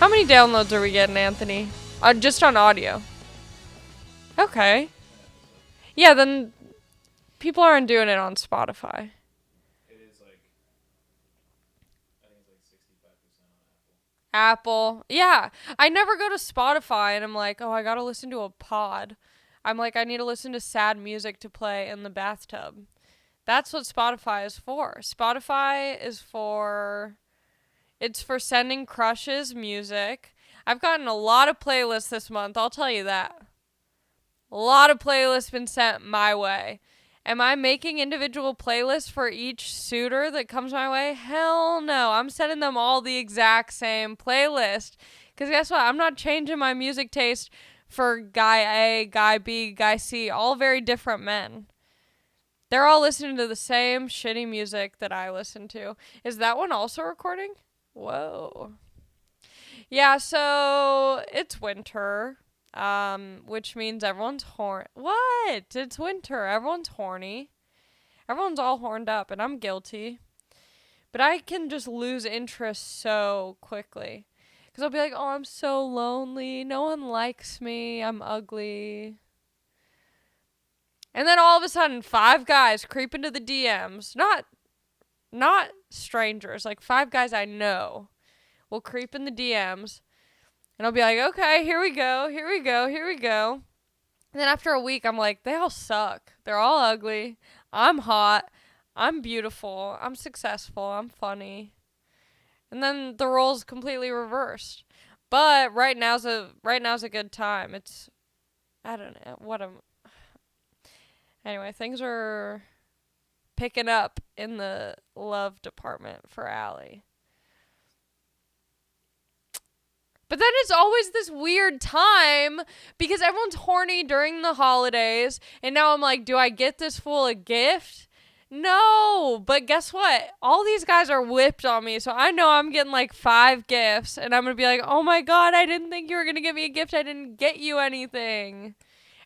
How many downloads are we getting, Anthony? Just on audio. Okay. Yeah, then people aren't doing it on Spotify. It is like, I think it's like 65% on Apple. Yeah. I never go to Spotify and I'm like, oh, I gotta listen to a pod. I'm like, I need to listen to sad music to play in the bathtub. That's what Spotify is for. Spotify is for... It's for sending crushes music. I've gotten a lot of playlists this month, I'll tell you that. A lot of playlists been sent my way. Am I making individual playlists for each suitor that comes my way? Hell no. I'm sending them all the exact same playlist. Because guess what? I'm not changing my music taste for guy A, guy B, guy C. All very different men. They're all listening to the same shitty music that I listen to. Is that one also recording? Whoa. Yeah, so it's winter. Which means everyone's What? It's winter. Everyone's horny. Everyone's all horned up, and I'm guilty. But I can just lose interest so quickly. Because I'll be like, oh, I'm so lonely. No one likes me. I'm ugly. And then all of a sudden, 5 guys creep into the DMs. Not strangers. Like 5 guys I know will creep in the DMs. And I'll be like, okay, here we go. And then after a week, I'm like, they all suck. They're all ugly. I'm hot. I'm beautiful. I'm successful. I'm funny. And then the role's completely reversed. But right now's a good time. I don't know. Anyway, things are picking up in the love department for Allie. But then it's always this weird time because everyone's horny during the holidays. And now I'm like, do I get this fool a gift? No. But guess what? All these guys are whipped on me. So I know I'm getting like 5 gifts. And I'm going to be like, oh my God, I didn't think you were going to give me a gift. I didn't get you anything.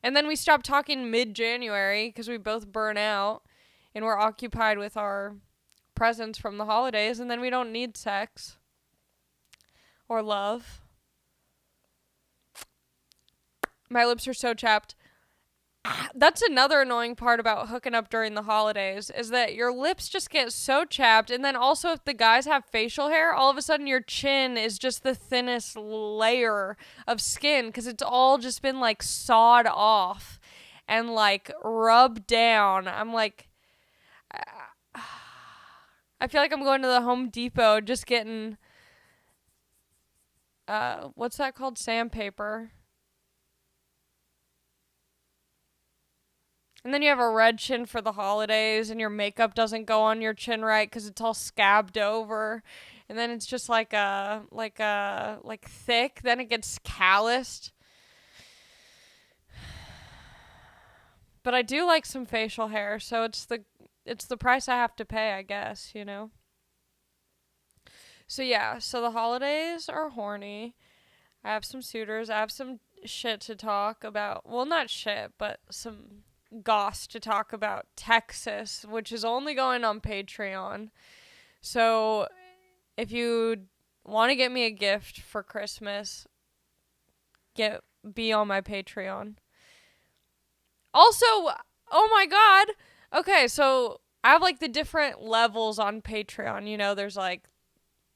And then we stop talking mid-January because we both burn out. And we're occupied with our presents from the holidays. And then we don't need sex or love. My lips are so chapped. That's another annoying part about hooking up during the holidays is that your lips just get so chapped. And then also if the guys have facial hair, all of a sudden your chin is just the thinnest layer of skin because it's all just been like sawed off and like rubbed down. I'm like, I feel like I'm going to the Home Depot just getting, what's that called? Sandpaper. And then you have a red chin for the holidays, and your makeup doesn't go on your chin right because it's all scabbed over. And then it's just like thick. Then it gets calloused. But I do like some facial hair, so it's the price I have to pay, I guess, you know. So yeah, so the holidays are horny. I have some suitors. I have some shit to talk about. Well, not shit, but some goss to talk about Texas, which is only going on Patreon. So if you want to get me a gift for Christmas, be on my Patreon. Also, oh my God. Okay, so I have like the different levels on Patreon. You know, there's like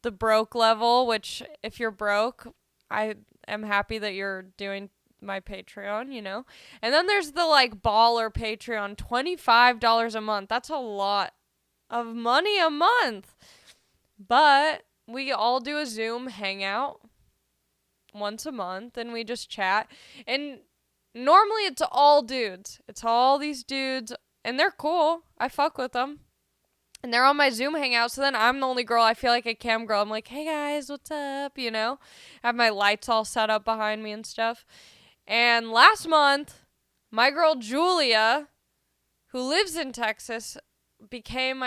the broke level, which if you're broke, I am happy that you're doing my Patreon, you know. And then there's the like baller Patreon, $25 a month. That's a lot of money a month. But we all do a Zoom hangout once a month and we just chat. And normally it's all dudes. It's all these dudes and they're cool. I fuck with them. And they're on my Zoom hangout, so then I'm the only girl. I feel like a cam girl. I'm like, hey guys, what's up? You know? I have my lights all set up behind me and stuff. And last month, my girl Julia, who lives in Texas, became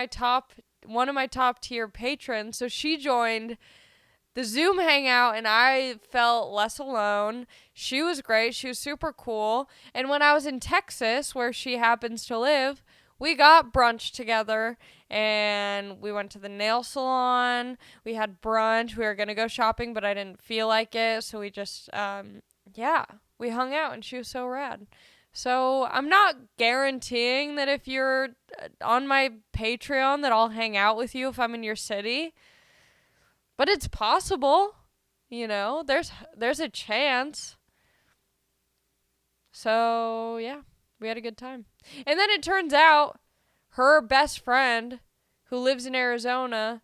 one of my top tier patrons. So she joined the Zoom hangout and I felt less alone. She was great. She was super cool. And when I was in Texas, where she happens to live, we got brunch together and we went to the nail salon. We had brunch. We were going to go shopping, but I didn't feel like it. So we just, we hung out, and she was so rad. So I'm not guaranteeing that if you're on my Patreon that I'll hang out with you if I'm in your city. But it's possible. You know, there's a chance. So, yeah, we had a good time. And then it turns out her best friend, who lives in Arizona,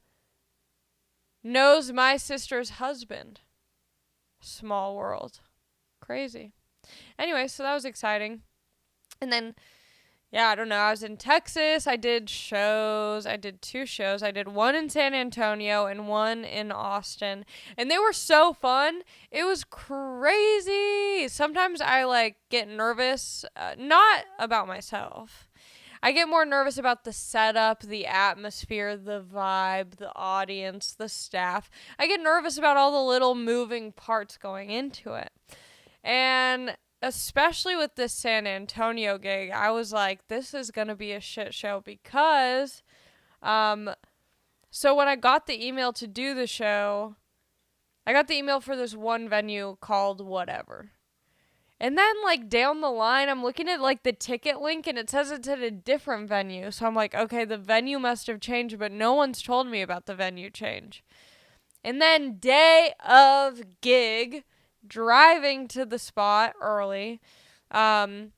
knows my sister's husband. Small world. Crazy. Anyway, so that was exciting. And then, I don't know. I was in Texas. I did shows. I did 2 shows. I did one in San Antonio and one in Austin. And they were so fun. It was crazy. Sometimes I get nervous, not about myself. I get more nervous about the setup, the atmosphere, the vibe, the audience, the staff. I get nervous about all the little moving parts going into it. And especially with this San Antonio gig, I was like, this is going to be a shit show because, so when I got the email to do the show, I got the email for this one venue called whatever. And then, down the line, I'm looking at, the ticket link, and it says it's at a different venue. So I'm like, okay, the venue must have changed, but no one's told me about the venue change. And then day of gig, driving to the spot early, my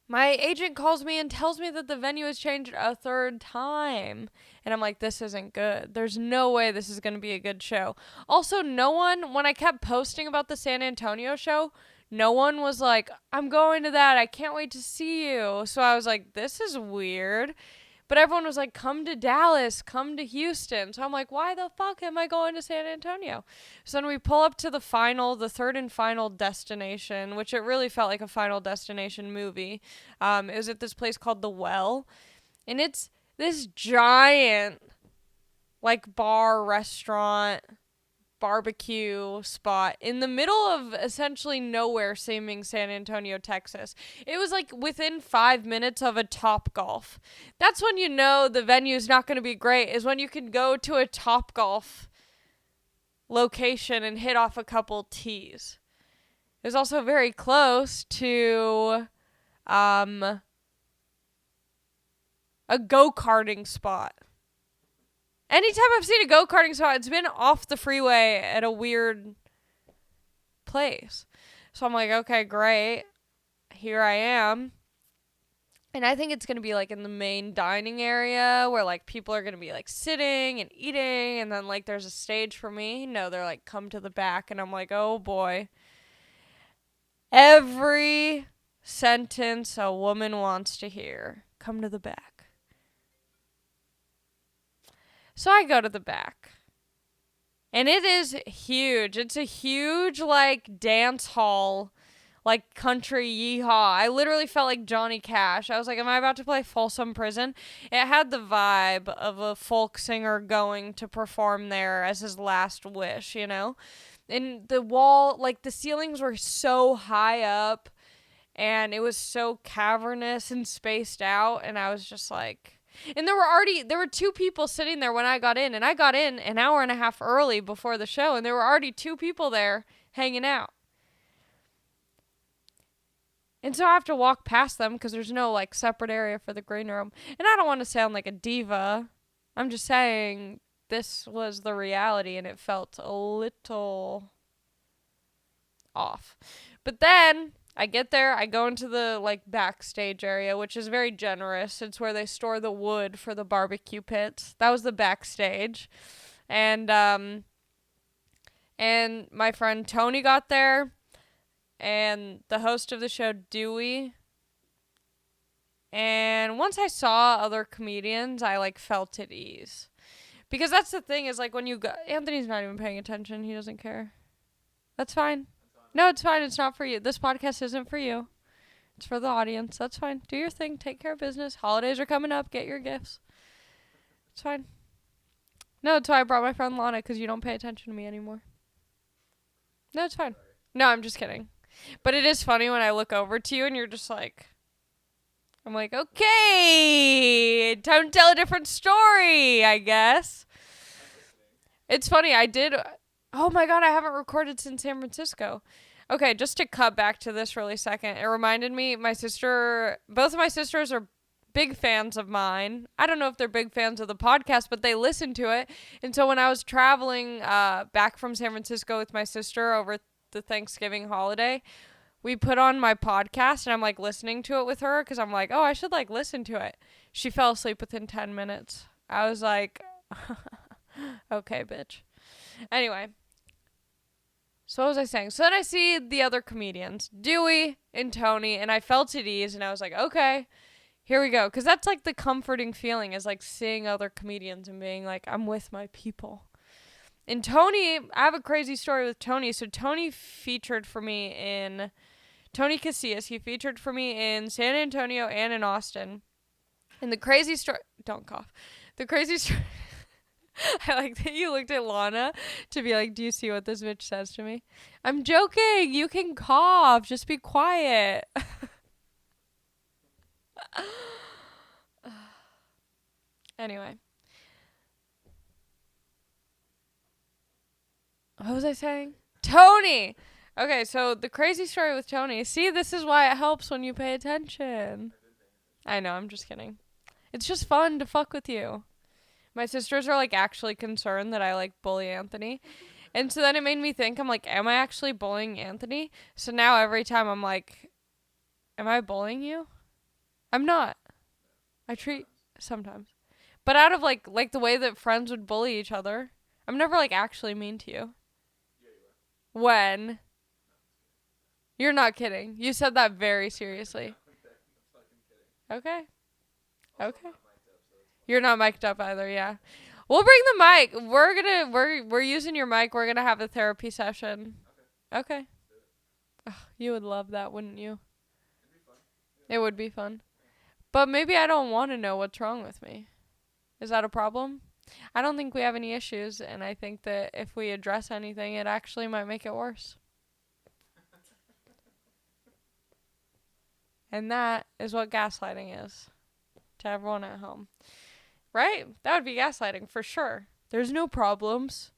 agent calls me and tells me that the venue has changed a 3rd time. And I'm like, this isn't good. There's no way this is going to be a good show. Also, no one, when I kept posting about the San Antonio show, no one was like, I'm going to that. I can't wait to see you. So I was like, this is weird. But everyone was like, come to Dallas, come to Houston. So I'm like, why the fuck am I going to San Antonio? So then we pull up to the 3rd and final destination, which it really felt like a Final Destination movie. It was at this place called The Well. And it's this giant, bar, restaurant, barbecue spot in the middle of essentially nowhere seeming San Antonio, Texas. It was within 5 minutes of a Topgolf. That's when you know the venue's not going to be great, is when you can go to a Topgolf location and hit off a couple tees. It was also very close to a go-karting spot. Anytime I've seen a go-karting spot, it's been off the freeway at a weird place. So I'm like, okay, great. Here I am. And I think it's going to be in the main dining area where people are going to be sitting and eating. And then there's a stage for me. No, they're come to the back. And I'm like, oh boy. Every sentence a woman wants to hear. Come to the back. So I go to the back. And it is huge. It's a huge, dance hall, country yeehaw. I literally felt like Johnny Cash. I was like, am I about to play Folsom Prison? It had the vibe of a folk singer going to perform there as his last wish, you know? And the wall, the ceilings were so high up, and it was so cavernous and spaced out, and I was just like... And there were 2 people sitting there when I got in, and I got in an hour and a half early before the show, and there were already 2 people there hanging out. And so I have to walk past them because there's no separate area for the green room. And I don't want to sound like a diva. I'm just saying this was the reality, and it felt a little off. But then I get there, I go into the, backstage area, which is very generous. It's where they store the wood for the barbecue pits. That was the backstage. And my friend Tony got there, and the host of the show, Dewey. And once I saw other comedians, I, felt at ease. Because that's the thing, is, when you go... Anthony's not even paying attention. He doesn't care. That's fine. No, it's fine. It's not for you. This podcast isn't for you. It's for the audience. That's fine. Do your thing. Take care of business. Holidays are coming up. Get your gifts. It's fine. No, it's why I brought my friend Lana, because you don't pay attention to me anymore. No, it's fine. No, I'm just kidding. But it is funny when I look over to you and you're just like, I'm like, okay, time to tell a different story, I guess. It's funny, oh my god, I haven't recorded since San Francisco. Okay, just to cut back to this really second, it reminded me, both of my sisters are big fans of mine. I don't know if they're big fans of the podcast, but they listen to it. And so when I was traveling back from San Francisco with my sister over the Thanksgiving holiday, we put on my podcast and I'm like listening to it with her because I'm like, oh, I should like listen to it. She fell asleep within 10 minutes. I was like, okay, bitch. Anyway. So what was I saying? So then I see the other comedians, Dewey and Tony, and I felt at ease and I was like, okay, here we go. Because that's like the comforting feeling is like seeing other comedians and being like, I'm with my people. And Tony, I have a crazy story with Tony. So Tony featured for me in, Tony Casillas, he featured for me in San Antonio and in Austin. And the crazy story, don't cough. The crazy story, I like that you looked at Lana to be like, do you see what this bitch says to me? I'm joking. You can cough. Just be quiet. Anyway. What was I saying? Tony! Okay, so the crazy story with Tony. See, this is why it helps when you pay attention. I know, I'm just kidding. It's just fun to fuck with you. My sisters are, like, actually concerned that I, like, bully Anthony. And so then it made me think, I'm like, am I actually bullying Anthony? So now every time I'm like, am I bullying you? I'm not. Sometimes. But out of, like the way that friends would bully each other. I'm never, like, actually mean to you. When? You're not kidding. You said that very seriously. Okay. Okay. You're not mic'd up either, yeah. We'll bring the mic. We're using your mic. We're gonna have a therapy session. Okay. Ugh, you would love that, wouldn't you? It would be fun. But maybe I don't want to know what's wrong with me. Is that a problem? I don't think we have any issues, and I think that if we address anything, it actually might make it worse. And that is what gaslighting is to everyone at home. Right? That would be gaslighting for sure. There's no problems.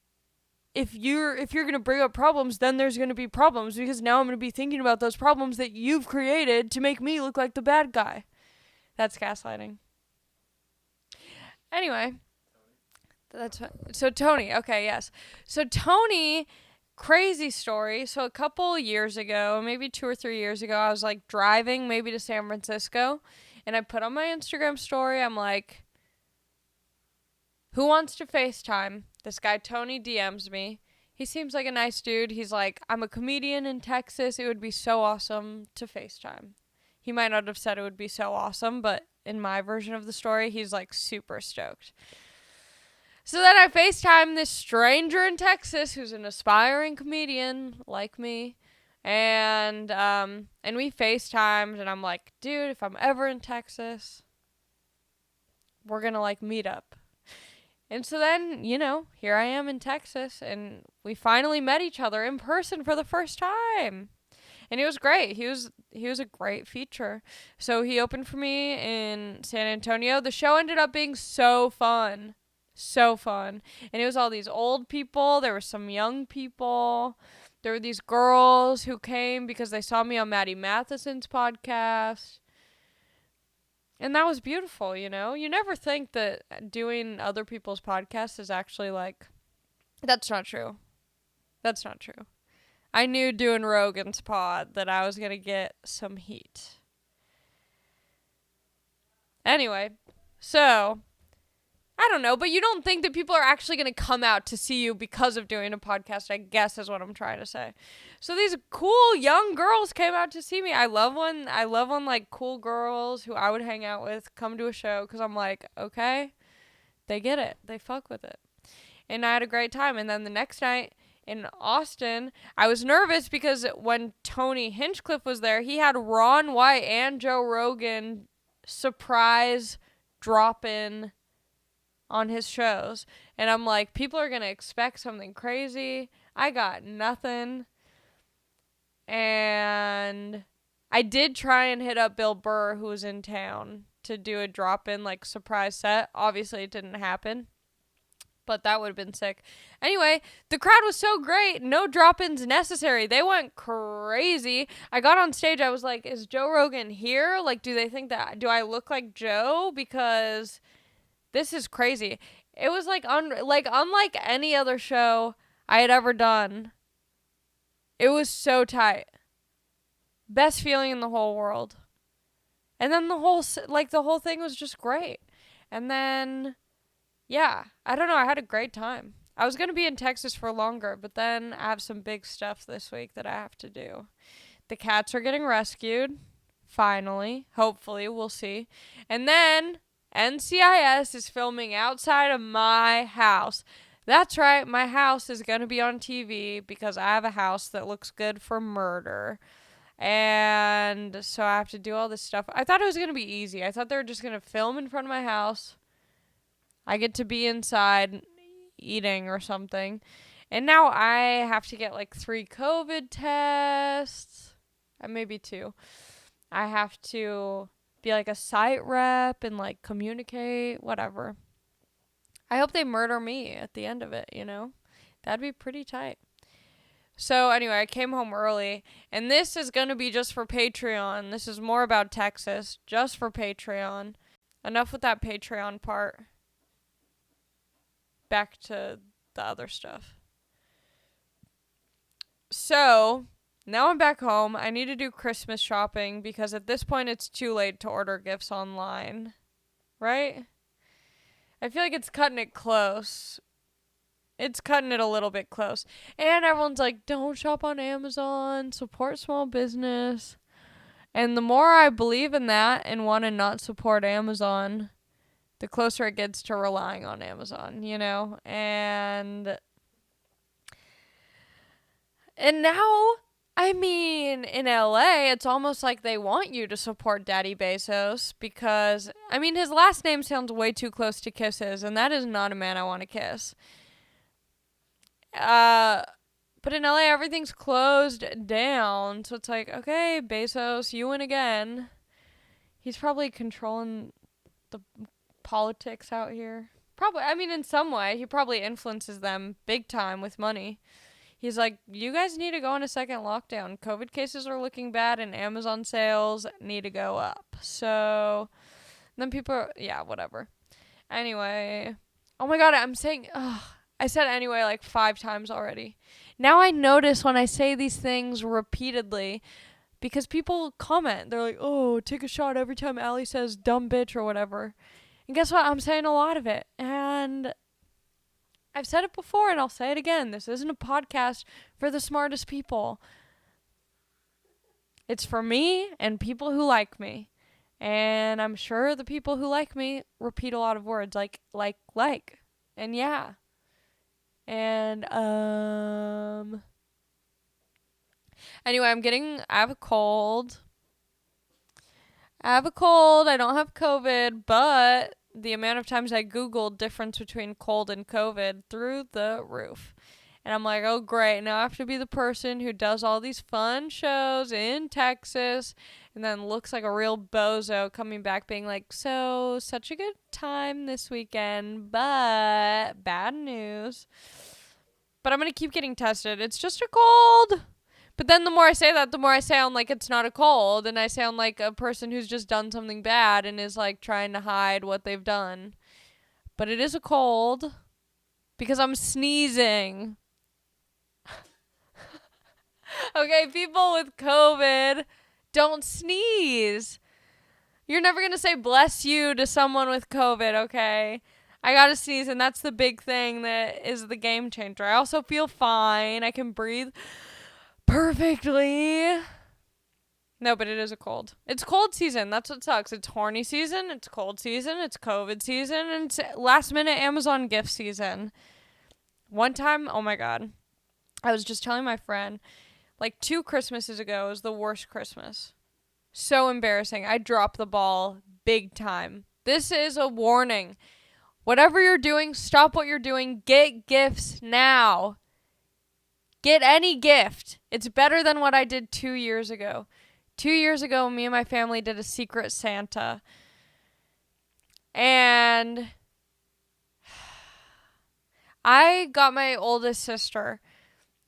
If you're going to bring up problems, then there's going to be problems because now I'm going to be thinking about those problems that you've created to make me look like the bad guy. That's gaslighting. Anyway, so Tony, okay, yes. So Tony, crazy story. So a couple years ago, maybe 2 or 3 years ago, I was like driving maybe to San Francisco, and I put on my Instagram story, I'm like, who wants to FaceTime? This guy Tony DMs me. He seems like a nice dude. He's like, I'm a comedian in Texas. It would be so awesome to FaceTime. He might not have said it would be so awesome, but in my version of the story, he's like super stoked. So then I FaceTime this stranger in Texas who's an aspiring comedian like me. And we FaceTimed, and I'm like, dude, if I'm ever in Texas, we're going to like meet up. And so then, you know, here I am in Texas, and we finally met each other in person for the first time. And it was great. He was a great feature. So he opened for me in San Antonio. The show ended up being so fun. So fun. And it was all these old people. There were some young people. There were these girls who came because they saw me on Maddie Matheson's podcast. And that was beautiful, you know? You never think that doing other people's podcasts is actually like... That's not true. That's not true. I knew doing Rogan's pod that I was going to get some heat. Anyway, so... I don't know, but you don't think that people are actually going to come out to see you because of doing a podcast, I guess is what I'm trying to say. So these cool young girls came out to see me. I love when like cool girls who I would hang out with come to a show because I'm like, okay, they get it. They fuck with it. And I had a great time. And then the next night in Austin, I was nervous because when Tony Hinchcliffe was there, he had Ron White and Joe Rogan surprise drop in on his shows. And I'm like, people are going to expect something crazy. I got nothing. And I did try and hit up Bill Burr, who was in town, to do a drop-in, like, surprise set. Obviously, it didn't happen, but that would have been sick. Anyway, the crowd was so great. No drop-ins necessary. They went crazy. I got on stage. I was like, is Joe Rogan here? Like, do they think that, do I look like Joe? Because this is crazy. It was like, unlike any other show I had ever done. It was so tight. Best feeling in the whole world. And then the whole thing was just great. And then, yeah, I don't know. I had a great time. I was going to be in Texas for longer, but then I have some big stuff this week that I have to do. The cats are getting rescued. Finally. Hopefully. We'll see. And then NCIS is filming outside of my house. That's right. My house is going to be on TV because I have a house that looks good for murder. And so I have to do all this stuff. I thought it was going to be easy. I thought they were just going to film in front of my house. I get to be inside eating or something. And now I have to get like 3 COVID tests. Maybe 2. I have to be like a site rep and like communicate, whatever. I hope they murder me at the end of it, you know? That'd be pretty tight. So anyway, I came home early, and this is going to be just for Patreon. This is more about Texas, just for Patreon. Enough with that Patreon part. Back to the other stuff. So, now I'm back home. I need to do Christmas shopping because at this point it's too late to order gifts online. Right? I feel like it's cutting it close. It's cutting it a little bit close. And everyone's like, don't shop on Amazon. Support small business. And the more I believe in that and want to not support Amazon, the closer it gets to relying on Amazon, you know? And now, I mean, in LA, it's almost like they want you to support Daddy Bezos because, I mean, his last name sounds way too close to Kiss's, and that is not a man I want to kiss. But in LA, everything's closed down. So it's like, okay, Bezos, you win again. He's probably controlling the politics out here. Probably, I mean, in some way, he probably influences them big time with money. He's like, you guys need to go on a second lockdown. COVID cases are looking bad and Amazon sales need to go up. So then people, yeah, whatever. Anyway, oh my God, I said anyway like 5 times already. Now I notice when I say these things repeatedly because people comment. They're like, oh, take a shot every time Allie says dumb bitch or whatever. And guess what? I'm saying a lot of it. And I've said it before and I'll say it again. This isn't a podcast for the smartest people. It's for me and people who like me. And I'm sure the people who like me repeat a lot of words like. And yeah. And, anyway, I have a cold. I don't have COVID, but the amount of times I Googled difference between cold and COVID through the roof. And I'm like, oh, great. Now I have to be the person who does all these fun shows in Texas and then looks like a real bozo coming back being like, so, such a good time this weekend, but bad news. But I'm going to keep getting tested. It's just a cold. But then the more I say that, the more I sound like it's not a cold. And I sound like a person who's just done something bad and is like trying to hide what they've done. But it is a cold because I'm sneezing. Okay, people with COVID, don't sneeze. You're never going to say bless you to someone with COVID, okay? I gotta sneeze, and that's the big thing that is the game changer. I also feel fine. I can breathe perfectly. No, but it is a cold. It's cold season. That's what sucks. It's horny season. It's cold season. It's COVID season. And it's last minute Amazon gift season. One time, oh my God. I was just telling my friend, like 2 Christmases ago was the worst Christmas. So embarrassing. I dropped the ball big time. This is a warning. Whatever you're doing, stop what you're doing. Get gifts now. Get any gift. It's better than what I did 2 years ago. 2 years ago, me and my family did a Secret Santa. And I got my oldest sister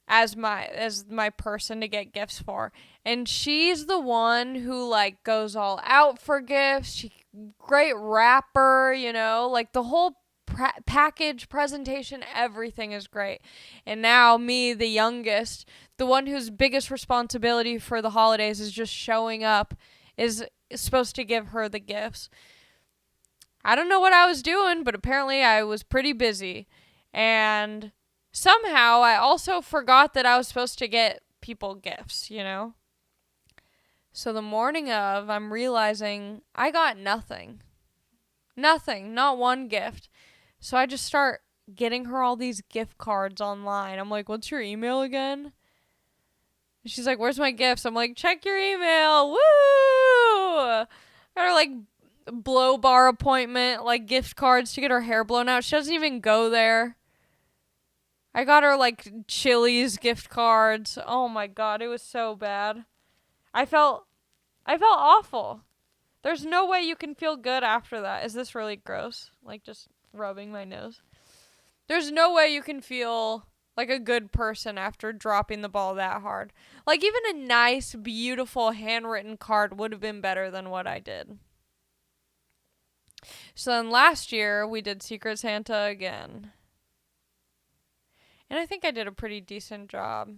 as my person to get gifts for. And she's the one who like goes all out for gifts. She great rapper, you know, like the whole package, presentation, everything is great. And now me, the youngest, the one whose biggest responsibility for the holidays is just showing up, is supposed to give her the gifts. I don't know what I was doing, but apparently I was pretty busy. And somehow I also forgot that I was supposed to get people gifts, you know? So the morning of, I'm realizing I got nothing. Nothing. Not one gift. So I just start getting her all these gift cards online. I'm like, what's your email again? And she's like, where's my gifts? I'm like, check your email. Woo! Got her like blow bar appointment, like gift cards to get her hair blown out. She doesn't even go there. I got her like Chili's gift cards. Oh my god, it was so bad. I felt awful. There's no way you can feel good after that. Is this really gross? Like just rubbing my nose. There's no way you can feel like a good person after dropping the ball that hard. Like even a nice, beautiful handwritten card would have been better than what I did. So then last year we did Secret Santa again. And I think I did a pretty decent job.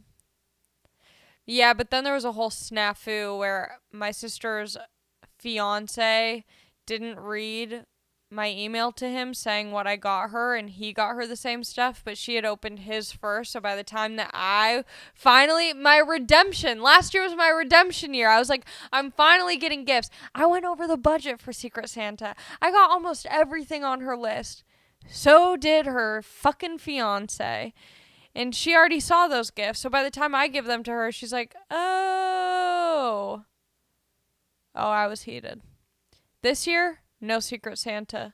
Yeah, but then there was a whole snafu where my sister's fiance didn't read my email to him saying what I got her, and he got her the same stuff, but she had opened his first. So by the time that I finally, my redemption, last year was my redemption year. I was like, I'm finally getting gifts. I went over the budget for Secret Santa. I got almost everything on her list. So did her fucking fiance. And she already saw those gifts. So by the time I give them to her, she's like, oh, I was heated. This year, no Secret Santa.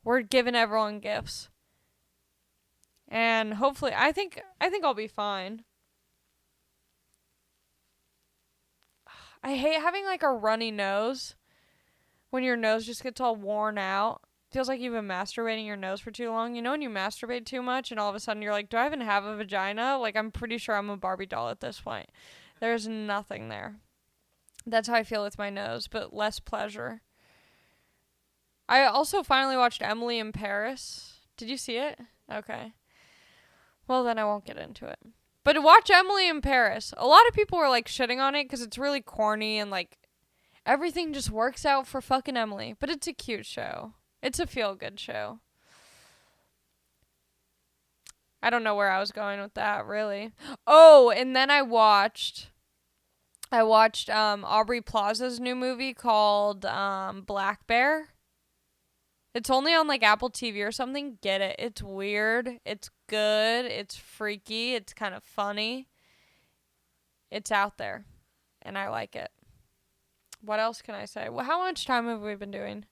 We're giving everyone gifts. And hopefully, I think I'll be fine. I hate having like a runny nose. When your nose just gets all worn out. Feels like you've been masturbating your nose for too long. You know when you masturbate too much and all of a sudden you're like, do I even have a vagina? Like, I'm pretty sure I'm a Barbie doll at this point. There's nothing there. That's how I feel with my nose, but less pleasure. I also finally watched Emily in Paris. Did you see it? Okay. Well, then I won't get into it. But watch Emily in Paris. A lot of people were like shitting on it because it's really corny and like everything just works out for fucking Emily. But it's a cute show. It's a feel-good show. I don't know where I was going with that, really. Oh, and then I watched Aubrey Plaza's new movie called Black Bear. It's only on like Apple TV or something. Get it. It's weird. It's good. It's freaky. It's kind of funny. It's out there. And I like it. What else can I say? Well, how much time have we been doing?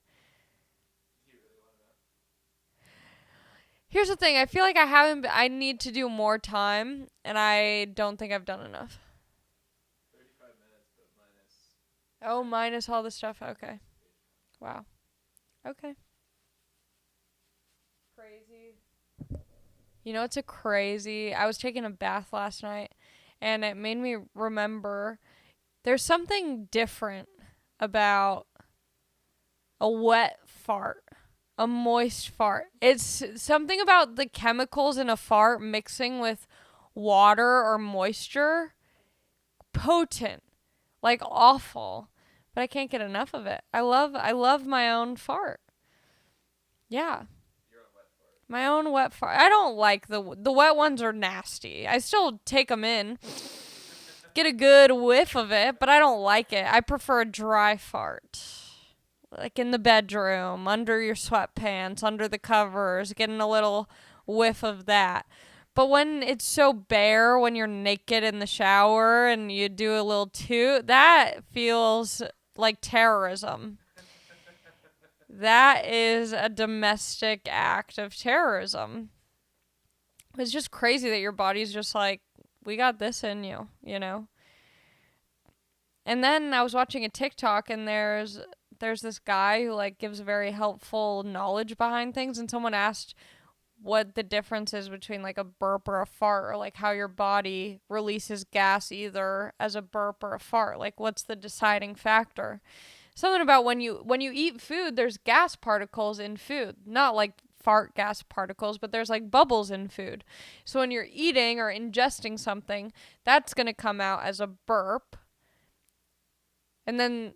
Here's the thing. I feel like I need to do more time, and I don't think I've done enough. 35 minutes, but minus. Oh, minus all the stuff. Okay. Wow. Okay. Crazy. You know, it's a crazy. I was taking a bath last night, and it made me remember there's something different about a wet fart. A moist fart. It's something about the chemicals in a fart mixing with water or moisture. Potent. Like awful. But I can't get enough of it. I love my own fart. Yeah. Your own wet fart. My own wet fart. I don't like the wet ones are nasty. I still take them in. Get a good whiff of it, but I don't like it. I prefer a dry fart. Like in the bedroom, under your sweatpants, under the covers, getting a little whiff of that. But when it's so bare, when you're naked in the shower and you do a little toot, that feels like terrorism. That is a domestic act of terrorism. It's just crazy that your body's just like, we got this in you, you know? And then I was watching a TikTok, and there's this guy who like gives very helpful knowledge behind things, and someone asked what the difference is between like a burp or a fart, or like how your body releases gas either as a burp or a fart. Like what's the deciding factor? Something about when you eat food, there's gas particles in food. Not like fart gas particles, but there's like bubbles in food. So when you're eating or ingesting something, that's going to come out as a burp. And then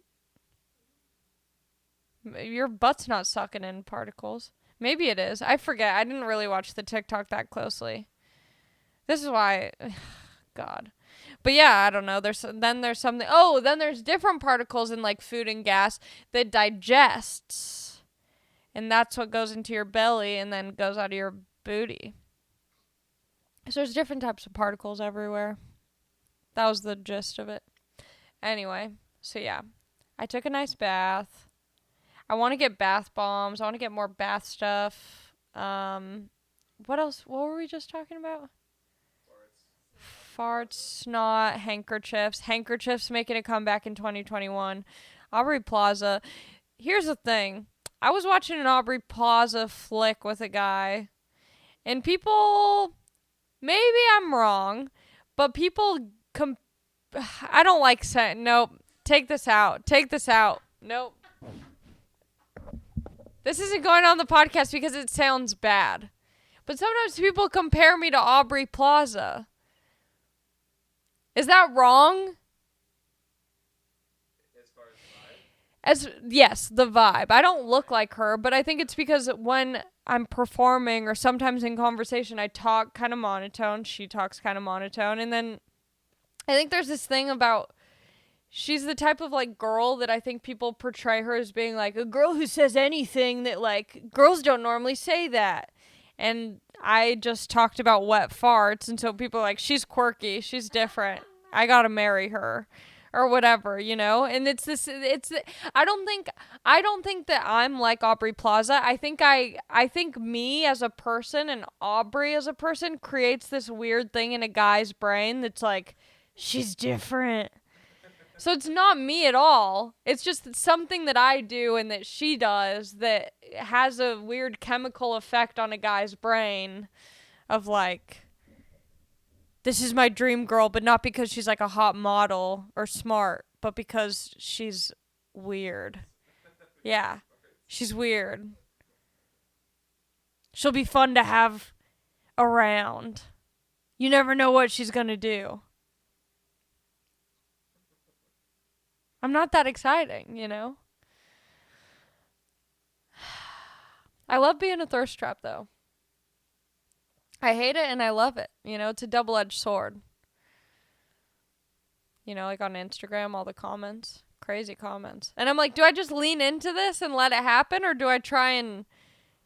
your butt's not sucking in particles. Maybe it is. I forget. I didn't really watch the TikTok that closely. This is why, God. But yeah, I don't know. There's something. Oh, then there's different particles in like food and gas that digests, and that's what goes into your belly and then goes out of your booty. So there's different types of particles everywhere. That was the gist of it. Anyway, so yeah, I took a nice bath. I want to get bath bombs. I want to get more bath stuff. What else? What were we just talking about? Farts, snot, handkerchiefs. Handkerchiefs making a comeback in 2021. Aubrey Plaza. Here's the thing. I was watching an Aubrey Plaza flick with a guy, and people, maybe I'm wrong, but people, I don't like saying, nope, take this out. Nope. This isn't going on the podcast because it sounds bad. But sometimes people compare me to Aubrey Plaza. Is that wrong? As far as the vibe? Yes, the vibe. I don't look like her, but I think it's because when I'm performing or sometimes in conversation, I talk kind of monotone. She talks kind of monotone. And then I think there's this thing about she's the type of like girl that I think people portray her as being like a girl who says anything that like girls don't normally say that. And I just talked about wet farts, and so people are like, she's quirky, she's different, I gotta marry her, or whatever, you know. And I don't think that I'm like Aubrey Plaza. I think me as a person and Aubrey as a person creates this weird thing in a guy's brain that's like, she's different. So it's not me at all. It's just something that I do and that she does that has a weird chemical effect on a guy's brain of like, this is my dream girl, but not because she's like a hot model or smart, but because she's weird. Yeah, she's weird. She'll be fun to have around. You never know what she's gonna do. I'm not that exciting, you know? I love being a thirst trap, though. I hate it and I love it. You know, it's a double-edged sword. You know, like on Instagram, all the comments. Crazy comments. And I'm like, do I just lean into this and let it happen, or do I try and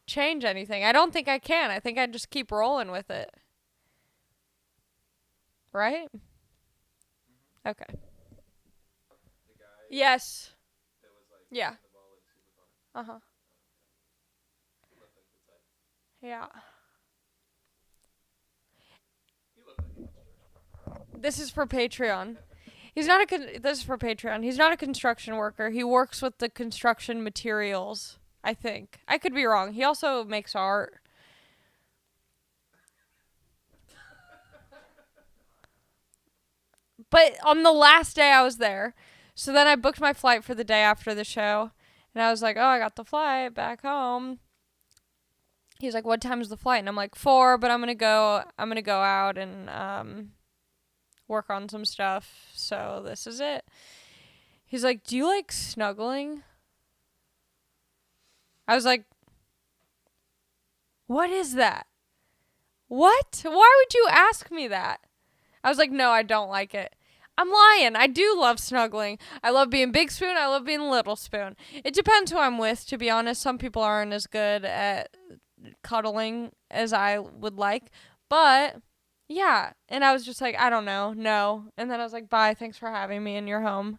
change anything? I don't think I can. I think I just keep rolling with it. Right? Okay. Yes. Yeah. Uh-huh. Yeah. This is for Patreon. This is for Patreon. He's not a construction worker. He works with the construction materials, I think. I could be wrong. He also makes art. But on the last day I was there, so then I booked my flight for the day after the show, and I was like, oh, I got the flight back home. He's like, what time is the flight? And I'm like, 4, but I'm gonna go out and work on some stuff, so this is it. He's like, do you like snuggling? I was like, what is that? What? Why would you ask me that? I was like, no, I don't like it. I'm lying. I do love snuggling. I love being big spoon. I love being little spoon. It depends who I'm with, to be honest. Some people aren't as good at cuddling as I would like. But, yeah. And I was just like, I don't know. No. And then I was like, bye. Thanks for having me in your home.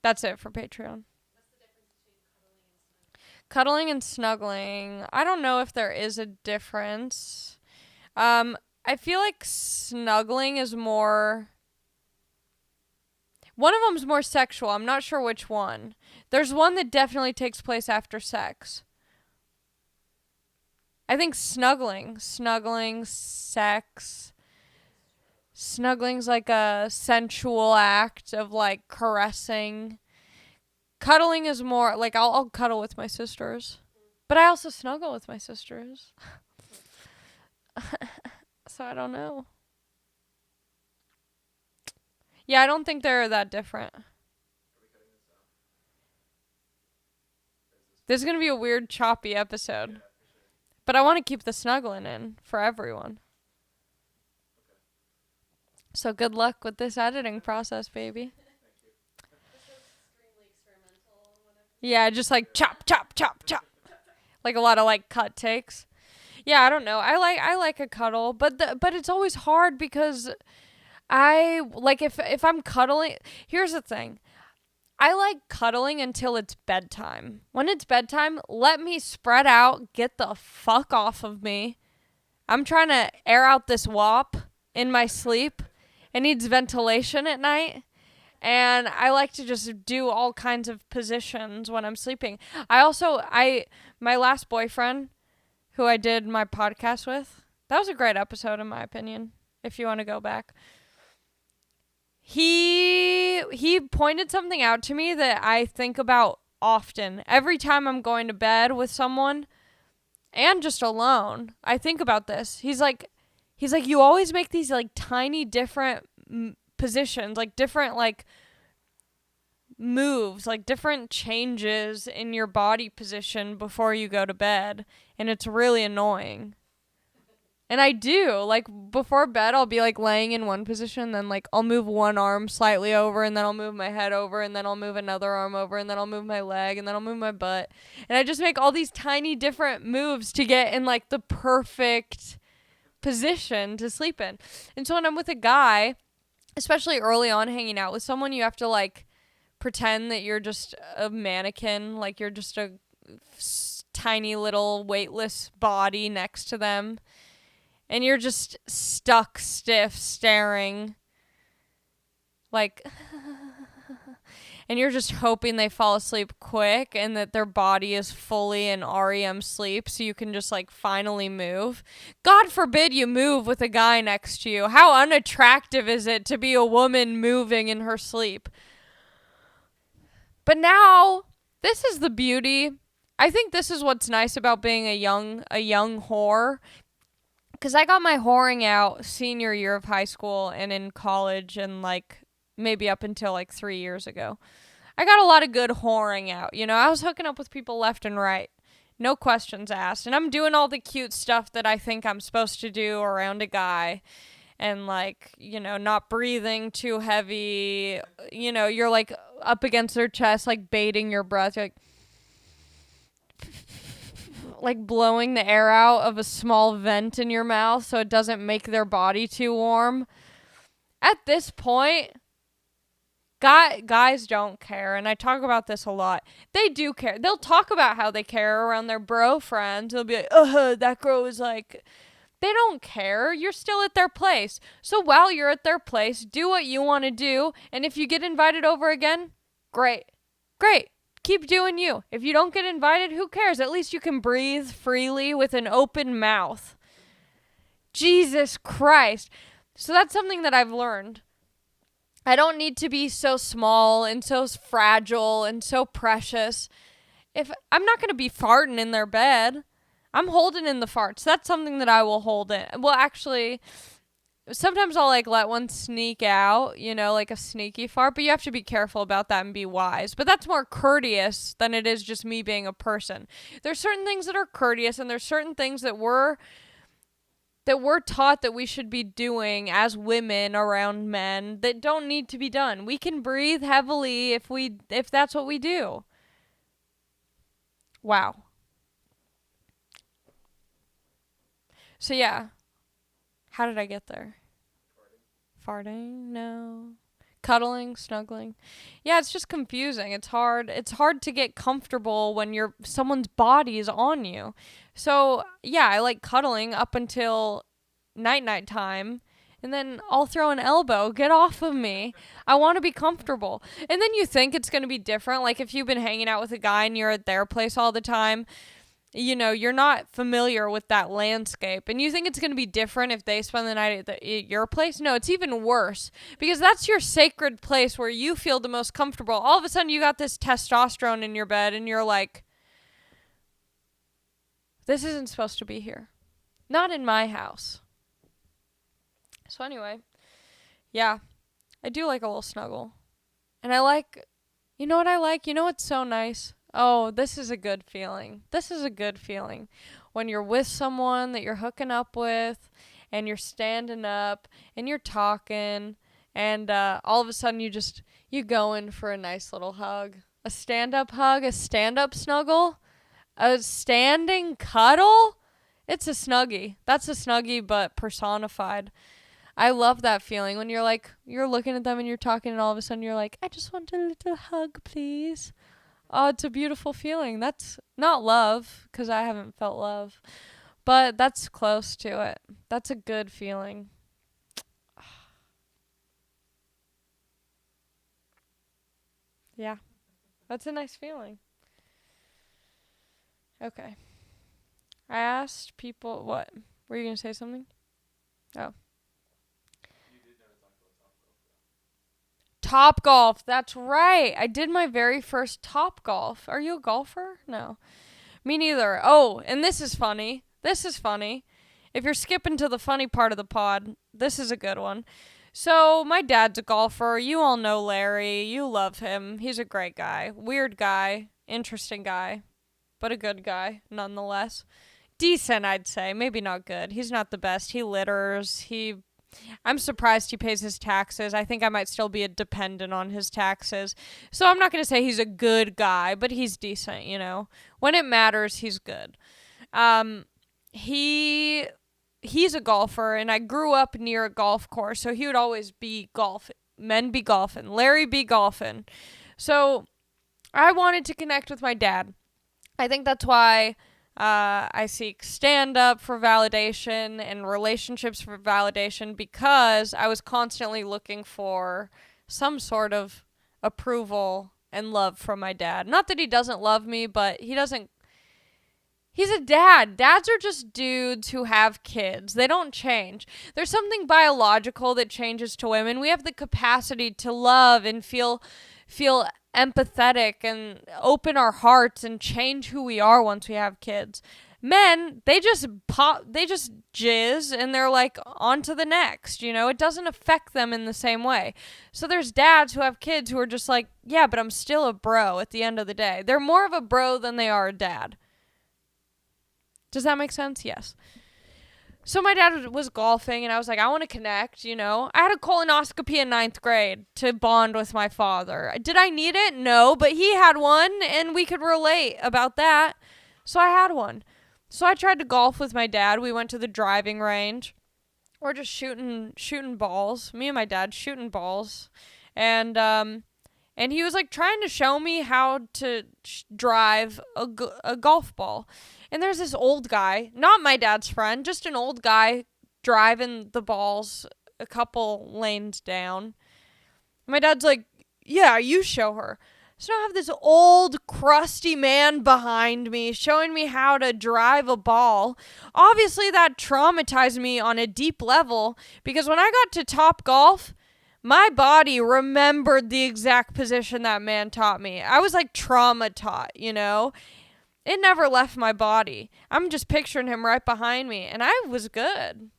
That's it for Patreon. What's the difference between Cuddling and snuggling. I don't know if there is a difference. I feel like snuggling is more... One of them's more sexual. I'm not sure which one. There's one that definitely takes place after sex. I think snuggling, sex. Snuggling's like a sensual act of like caressing. Cuddling is more like I'll cuddle with my sisters, but I also snuggle with my sisters. So I don't know. Yeah, I don't think they're that different. This is going to be a weird, choppy episode. But I want to keep the snuggling in for everyone. So good luck with this editing process, baby. Extremely experimental and whatever. Yeah, just like chop, chop, chop, chop. Like a lot of like cut takes. Yeah, I don't know. I like a cuddle, but it's always hard because I like if I'm cuddling. Here's the thing. I like cuddling until it's bedtime. When it's bedtime, let me spread out, get the fuck off of me. I'm trying to air out this wop in my sleep. It needs ventilation at night. And I like to just do all kinds of positions when I'm sleeping. My last boyfriend, who I did my podcast with, that was a great episode in my opinion, if you want to go back. He pointed something out to me that I think about often. Every time I'm going to bed with someone and just alone, I think about this. He's like you always make these like tiny different positions, like different like moves, like different changes in your body position before you go to bed, and it's really annoying. And I do, like, before bed, I'll be, like, laying in one position, then, like, I'll move one arm slightly over, and then I'll move my head over, and then I'll move another arm over, and then I'll move my leg, and then I'll move my butt. And I just make all these tiny different moves to get in, like, the perfect position to sleep in. And so when I'm with a guy, especially early on hanging out with someone, you have to, like, pretend that you're just a mannequin, like you're just a tiny little weightless body next to them. And you're just stuck stiff staring like and you're just hoping they fall asleep quick and that their body is fully in REM sleep so you can just like finally move. God forbid you move with a guy next to you. How unattractive is it to be a woman moving in her sleep? But now, this is the beauty. I think this is what's nice about being a young whore. Because I got my whoring out senior year of high school and in college and, like, maybe up until, like, 3 years ago. I got a lot of good whoring out. You know, I was hooking up with people left and right. No questions asked. And I'm doing all the cute stuff that I think I'm supposed to do around a guy. And, like, you know, not breathing too heavy. You know, you're, like, up against their chest, like, baiting your breath. You're like blowing the air out of a small vent in your mouth so it doesn't make their body too warm. At this point, guys don't care, and I talk about this a lot. They do care. They'll talk about how they care around their bro friends. They'll be like, that girl is like... They don't care. You're still at their place. So while you're at their place, do what you want to do, and if you get invited over again, great. Keep doing you. If you don't get invited, who cares? At least you can breathe freely with an open mouth. Jesus Christ. So that's something that I've learned. I don't need to be so small and so fragile and so precious. If I'm not going to be farting in their bed, I'm holding in the farts. That's something that I will hold in. Well, actually, sometimes I'll, like, let one sneak out, you know, like a sneaky fart, but you have to be careful about that and be wise. But that's more courteous than it is just me being a person. There's certain things that are courteous, and there's certain things that we're taught that we should be doing as women around men that don't need to be done. We can breathe heavily if that's what we do. Wow. So yeah. How did I get there? Farting? No. Cuddling, snuggling. Yeah, it's just confusing. It's hard. It's hard to get comfortable when someone's body is on you. So, yeah, I like cuddling up until night time. And then I'll throw an elbow. Get off of me. I want to be comfortable. And then you think it's going to be different. Like if you've been hanging out with a guy and you're at their place all the time, you know, you're not familiar with that landscape. And you think it's going to be different if they spend the night at your place. No, it's even worse. Because that's your sacred place where you feel the most comfortable. All of a sudden you got this testosterone in your bed and you're like, this isn't supposed to be here. Not in my house. So anyway, yeah, I do like a little snuggle. And I like, you know what I like? You know what's so nice? Oh, this is a good feeling. This is a good feeling. When you're with someone that you're hooking up with, and you're standing up, and you're talking, and all of a sudden you go in for a nice little hug. A stand-up hug, a stand-up snuggle, a standing cuddle. It's a snuggie. That's a snuggie, but personified. I love that feeling when you're like, you're looking at them and you're talking and all of a sudden you're like, I just want a little hug, please. Oh, it's a beautiful feeling. That's not love, because I haven't felt love, but that's close to it. That's a good feeling. Yeah, that's a nice feeling. Okay. I asked people, what? Were you going to say something? Oh. Top golf. That's right. I did my very first Top Golf. Are you a golfer? No. Me neither. Oh, and this is funny. This is funny. If you're skipping to the funny part of the pod, this is a good one. So, my dad's a golfer. You all know Larry. You love him. He's a great guy. Weird guy. Interesting guy. But a good guy, nonetheless. Decent, I'd say. Maybe not good. He's not the best. He litters. I'm surprised he pays his taxes. I think I might still be a dependent on his taxes. So I'm not going to say he's a good guy, but he's decent, you know. When it matters, he's good. He's a golfer, and I grew up near a golf course, so he would always be golfing. Men be golfing. Larry be golfing. So I wanted to connect with my dad. I think that's why I seek stand-up for validation and relationships for validation, because I was constantly looking for some sort of approval and love from my dad. Not that he doesn't love me, but he's a dad. Dads are just dudes who have kids. They don't change. There's something biological that changes to women. We have the capacity to love and feel empathetic and open our hearts and change who we are once we have kids. Men, they just jizz and they're like on to the next, you know. It doesn't affect them in the same way. So there's dads who have kids who are just like, yeah, but I'm still a bro at the end of the day. They're more of a bro than they are a dad. Does that make sense? Yes. So my dad was golfing, and I was like, I want to connect, you know. I had a colonoscopy in 9th grade to bond with my father. Did I need it? No, but he had one, and we could relate about that. So I had one. So I tried to golf with my dad. We went to the driving range. We're just shooting balls. Me and my dad shooting balls. And he was like trying to show me how to drive a golf ball. And there's this old guy, not my dad's friend, just an old guy driving the balls a couple lanes down. My dad's like, yeah, you show her. So I have this old, crusty man behind me showing me how to drive a ball. Obviously, that traumatized me on a deep level, because when I got to Top Golf, my body remembered the exact position that man taught me. I was like trauma-taught, you know? It never left my body. I'm just picturing him right behind me, and I was good.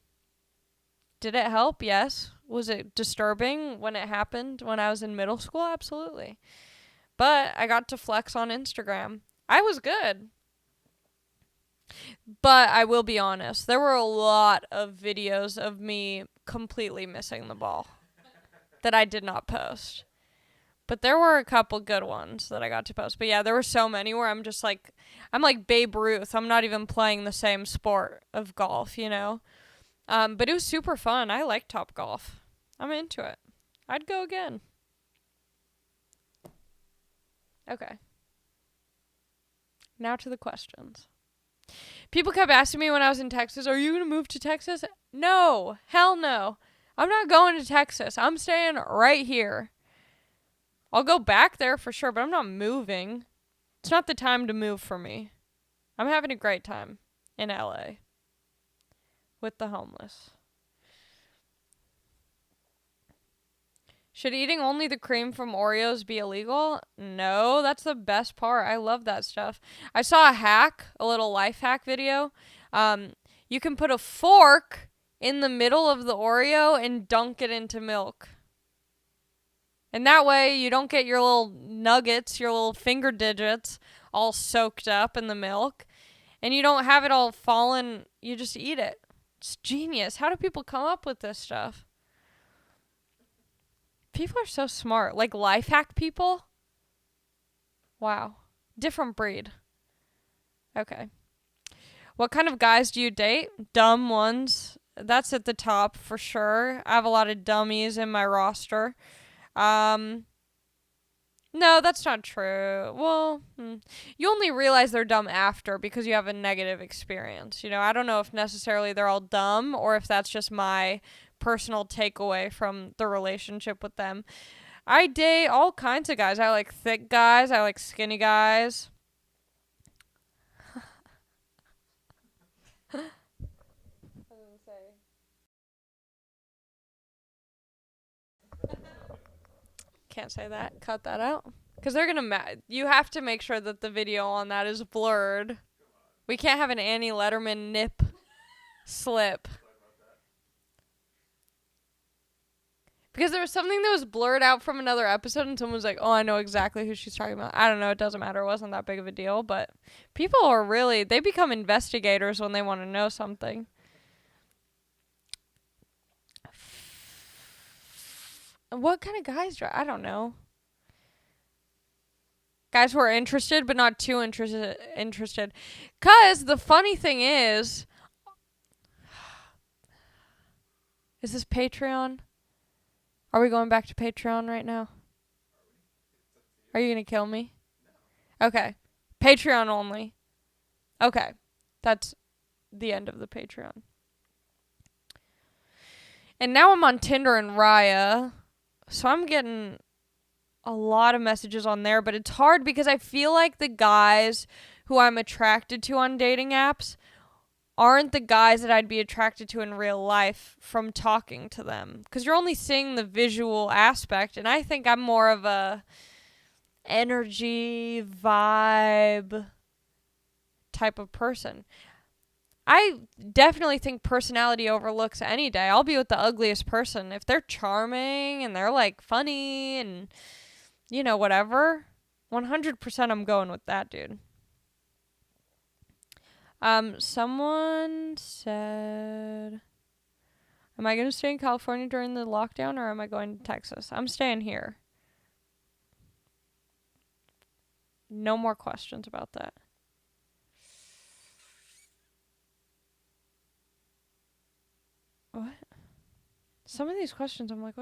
Did it help? Yes. Was it disturbing when it happened when I was in middle school? Absolutely. But I got to flex on Instagram. I was good. But I will be honest, there were a lot of videos of me completely missing the ball that I did not post. But there were a couple good ones that I got to post. But yeah, there were so many where I'm just like, I'm like Babe Ruth. I'm not even playing the same sport of golf, you know? But it was super fun. I like Top Golf. I'm into it. I'd go again. Okay. Now to the questions. People kept asking me when I was in Texas, are you going to move to Texas? No. Hell no. I'm not going to Texas. I'm staying right here. I'll go back there for sure, but I'm not moving. It's not the time to move for me. I'm having a great time in LA with the homeless. Should eating only the cream from Oreos be illegal? No, that's the best part. I love that stuff. I saw a little life hack video. You can put a fork in the middle of the Oreo and dunk it into milk. And that way you don't get your little nuggets, your little finger digits all soaked up in the milk. And you don't have it all fallen. You just eat it. It's genius. How do people come up with this stuff? People are so smart. Like life hack people? Wow. Different breed. Okay. What kind of guys do you date? Dumb ones. That's at the top for sure. I have a lot of dummies in my roster. No, that's not true. Well, you only realize they're dumb after because you have a negative experience. I don't know if necessarily they're all dumb or if that's just my personal takeaway from the relationship with them. I date all kinds of guys. I like thick guys. I like skinny guys. Can't say that. Cut that out. Because they're going to... you have to make sure that the video on that is blurred. We can't have an Annie Letterman nip slip. Because there was something that was blurred out from another episode and someone was like, oh, I know exactly who she's talking about. I don't know. It doesn't matter. It wasn't that big of a deal. But people are really... they become investigators when they want to know something. What kind of guys do I don't know. Guys who are interested, but not too interested. Because the funny thing is this Patreon? Are we going back to Patreon right now? Are you going to kill me? Okay. Patreon only. Okay. That's the end of the Patreon. And now I'm on Tinder and Raya. So I'm getting a lot of messages on there, but it's hard because I feel like the guys who I'm attracted to on dating apps aren't the guys that I'd be attracted to in real life from talking to them. Because you're only seeing the visual aspect, and I think I'm more of a energy, vibe type of person. I definitely think personality overlooks any day. I'll be with the ugliest person. If they're charming and they're like funny and, whatever, 100% I'm going with that dude. Someone said, am I going to stay in California during the lockdown or am I going to Texas? I'm staying here. No more questions about that. What? Some of these questions, I'm like,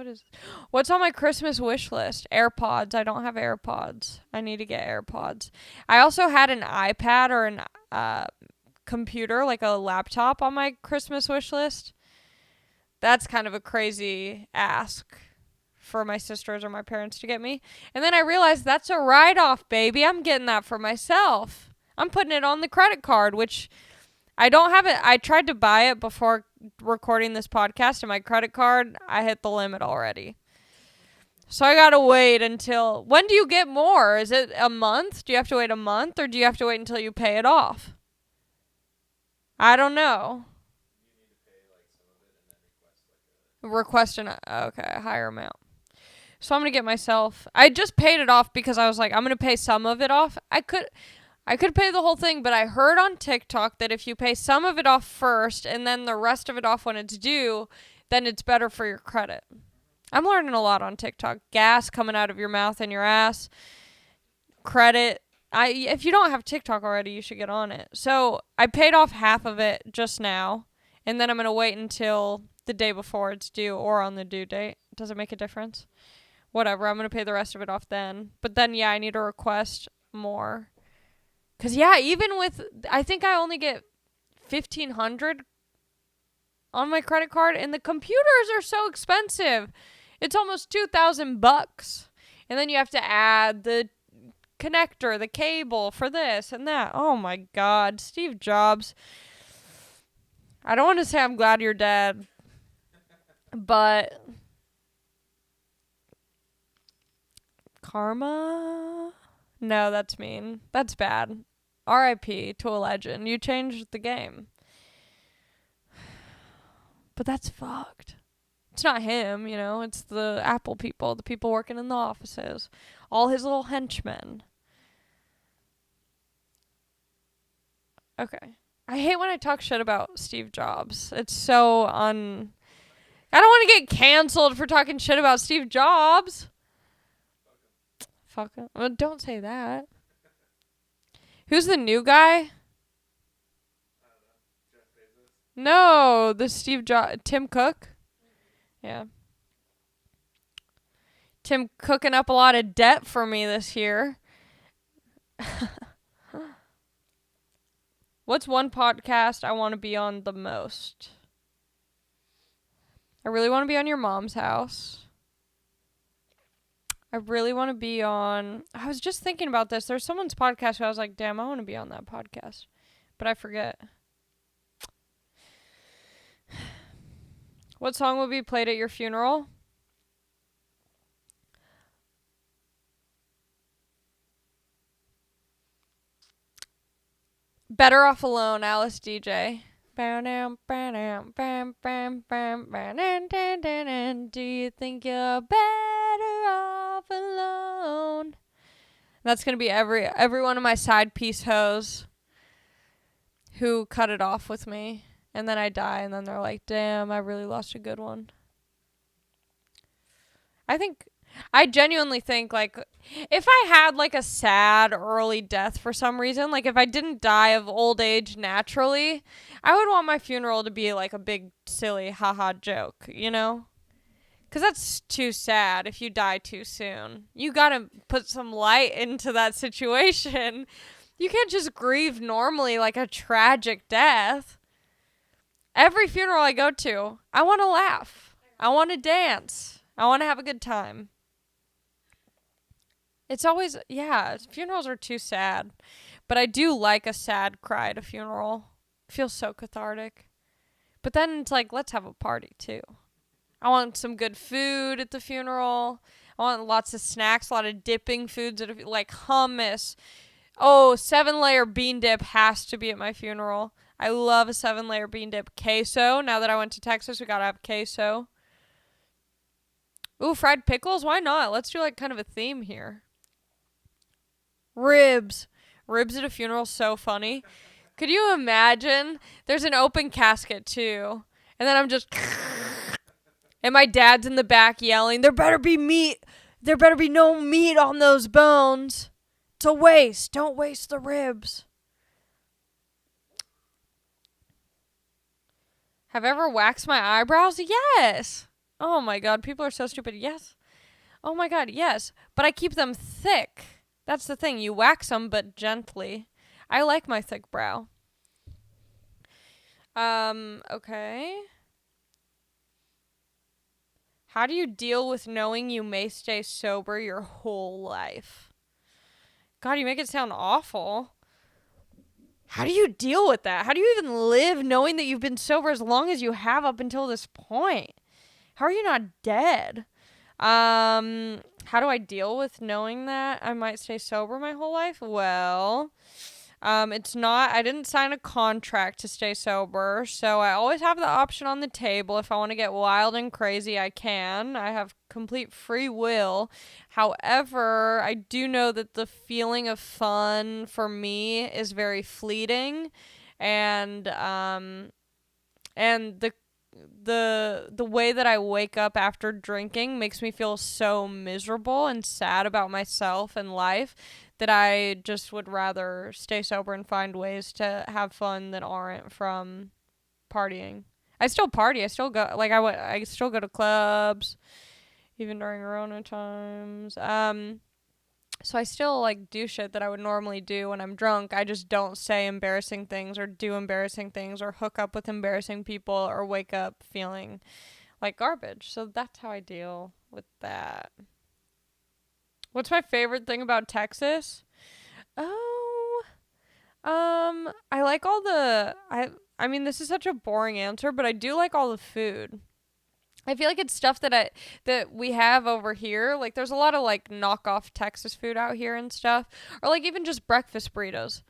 what's on my Christmas wish list? AirPods. I don't have AirPods. I need to get AirPods. I also had an iPad or an computer, like a laptop on my Christmas wish list. That's kind of a crazy ask for my sisters or my parents to get me. And then I realized that's a write-off, baby. I'm getting that for myself. I'm putting it on the credit card, which I don't have it. I tried to buy it before recording this podcast, and my credit card, I hit the limit already. So I gotta wait until... when do you get more? Is it a month? Do you have to wait a month, or do you have to wait until you pay it off? I don't know. You need to pay like some of it and then Request a higher amount. So I'm gonna get myself... I just paid it off because I was like, I'm gonna pay some of it off. I could pay the whole thing, but I heard on TikTok that if you pay some of it off first and then the rest of it off when it's due, then it's better for your credit. I'm learning a lot on TikTok. Gas coming out of your mouth and your ass. Credit. If you don't have TikTok already, you should get on it. So I paid off half of it just now, and then I'm going to wait until the day before it's due or on the due date. Does it make a difference? Whatever. I'm going to pay the rest of it off then. But then, yeah, I need to request more. Because, yeah, even with, I think I only get $1,500 on my credit card, and the computers are so expensive. It's almost $2,000. And then you have to add the connector, the cable for this and that. Oh my God, Steve Jobs. I don't want to say I'm glad you're dead, but karma? No, that's mean. That's bad. RIP to a legend. You changed the game. But that's fucked. It's not him, you know, it's the Apple people, the people working in the offices, all his little henchmen. Okay. I hate when I talk shit about Steve Jobs. It's so I don't want to get canceled for talking shit about Steve Jobs. Fuck him. Well, don't say that. Who's the new guy? No, the Tim Cook. Yeah. Tim cooking up a lot of debt for me this year. What's one podcast I want to be on the most? I really want to be on Your Mom's House. I really want to be on... I was just thinking about this. There's someone's podcast where I was like, damn, I want to be on that podcast. But I forget. What song will be played at your funeral? Better Off Alone, Alice DJ. Do you think you're better off alone? That's going to be every one of my side piece hoes who cut it off with me. And then I die, and then they're like, damn, I really lost a good one. I genuinely think, like, if I had, like, a sad early death for some reason, like, if I didn't die of old age naturally, I would want my funeral to be, like, a big, silly, haha joke, you know? Because that's too sad if you die too soon. You gotta put some light into that situation. You can't just grieve normally like a tragic death. Every funeral I go to, I want to laugh. I want to dance. I want to have a good time. It's always, yeah, funerals are too sad. But I do like a sad cry at a funeral. It feels so cathartic. But then it's like, let's have a party too. I want some good food at the funeral. I want lots of snacks, a lot of dipping foods, like hummus. Oh, 7-layer bean dip has to be at my funeral. I love a 7-layer bean dip. Queso. Now that I went to Texas, we gotta have queso. Ooh, fried pickles? Why not? Let's do like kind of a theme here. Ribs. Ribs at a funeral, so funny. Could you imagine? There's an open casket too. And then I'm just... And my dad's in the back yelling, there better be meat. There better be no meat on those bones. It's a waste. Don't waste the ribs. Have I ever waxed my eyebrows? Yes. Oh my God, people are so stupid. Yes. Oh my God, yes. But I keep them thick. That's the thing. You wax them, but gently. I like my thick brow. Okay. How do you deal with knowing you may stay sober your whole life? God, you make it sound awful. How do you deal with that? How do you even live knowing that you've been sober as long as you have up until this point? How are you not dead? How do I deal with knowing that I might stay sober my whole life? Well, I didn't sign a contract to stay sober, so I always have the option on the table. If I want to get wild and crazy, I can. I have complete free will. However, I do know that the feeling of fun for me is very fleeting, and the way that I wake up after drinking makes me feel so miserable and sad about myself and life that I just would rather stay sober and find ways to have fun that aren't from partying. I still party. I still go, like, I still go to clubs, even during Corona times. So I still, like, do shit that I would normally do when I'm drunk. I just don't say embarrassing things or do embarrassing things or hook up with embarrassing people or wake up feeling like garbage. So that's how I deal with that. What's my favorite thing about Texas? Oh, I like all the I mean this is such a boring answer, but I do like all the food. I feel like it's stuff that we have over here. Like there's a lot of like knockoff Texas food out here and stuff, or like even just breakfast burritos.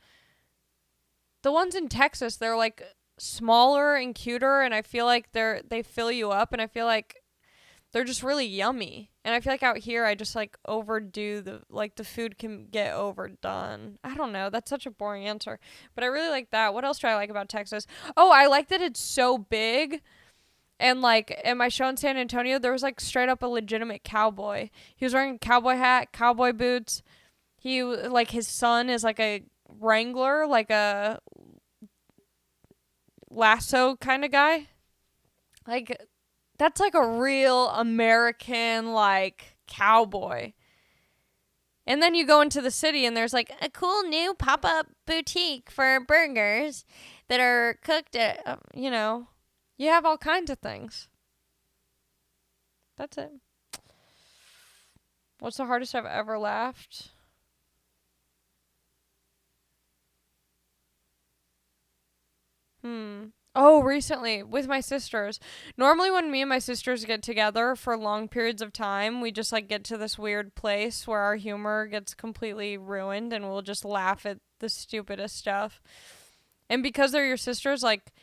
The ones in Texas, they're like smaller and cuter, and I feel like they fill you up, and I feel like they're just really yummy. And I feel like out here I just like overdo the food can get overdone. I don't know. That's such a boring answer. But I really like that. What else do I like about Texas? Oh, I like that it's so big. And like in my show in San Antonio, there was like straight up a legitimate cowboy. He was wearing a cowboy hat, cowboy boots. He like his son is like a wrangler, like a lasso kind of guy. Like that's like a real American, like, cowboy. And then you go into the city and there's like a cool new pop-up boutique for burgers that are cooked at, you have all kinds of things. That's it. What's the hardest I've ever laughed? Oh, recently with my sisters. Normally when me and my sisters get together for long periods of time, we just like get to this weird place where our humor gets completely ruined and we'll just laugh at the stupidest stuff. And because they're your sisters, like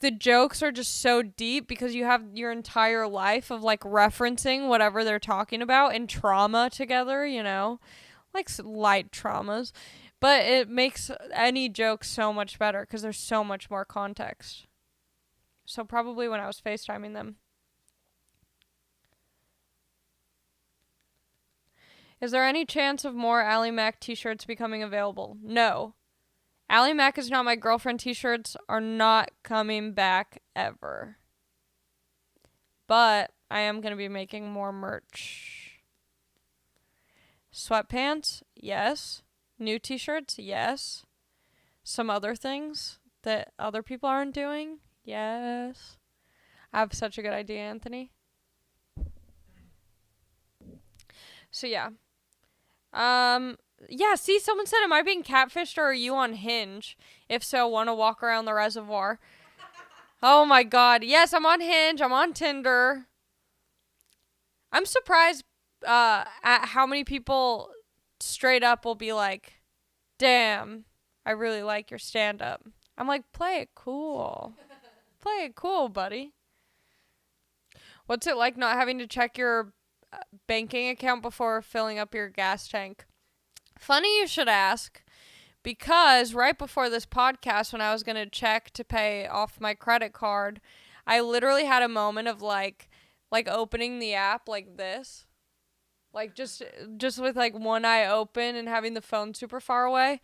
the jokes are just so deep because you have your entire life of like referencing whatever they're talking about and trauma together, like light traumas. But it makes any joke so much better because there's so much more context. So probably when I was FaceTiming them. Is there any chance of more Ally Mac t-shirts becoming available? No. Ally Mac is not my girlfriend t-shirts are not coming back ever. But I am going to be making more merch. Sweatpants? Yes. New t-shirts? Yes. Some other things that other people aren't doing? Yes. I have such a good idea, Anthony. So yeah. Yeah, see, someone said, am I being catfished or are you on Hinge? If so, want to walk around the reservoir. Oh my god. Yes, I'm on Hinge. I'm on Tinder. I'm surprised at how many people straight up will be like, damn, I really like your stand-up. I'm like, play it cool. Play it cool, buddy. What's it like not having to check your banking account before filling up your gas tank? Funny you should ask, because right before this podcast, when I was going to check to pay off my credit card, I literally had a moment of like opening the app like this. Like just with like one eye open and having the phone super far away.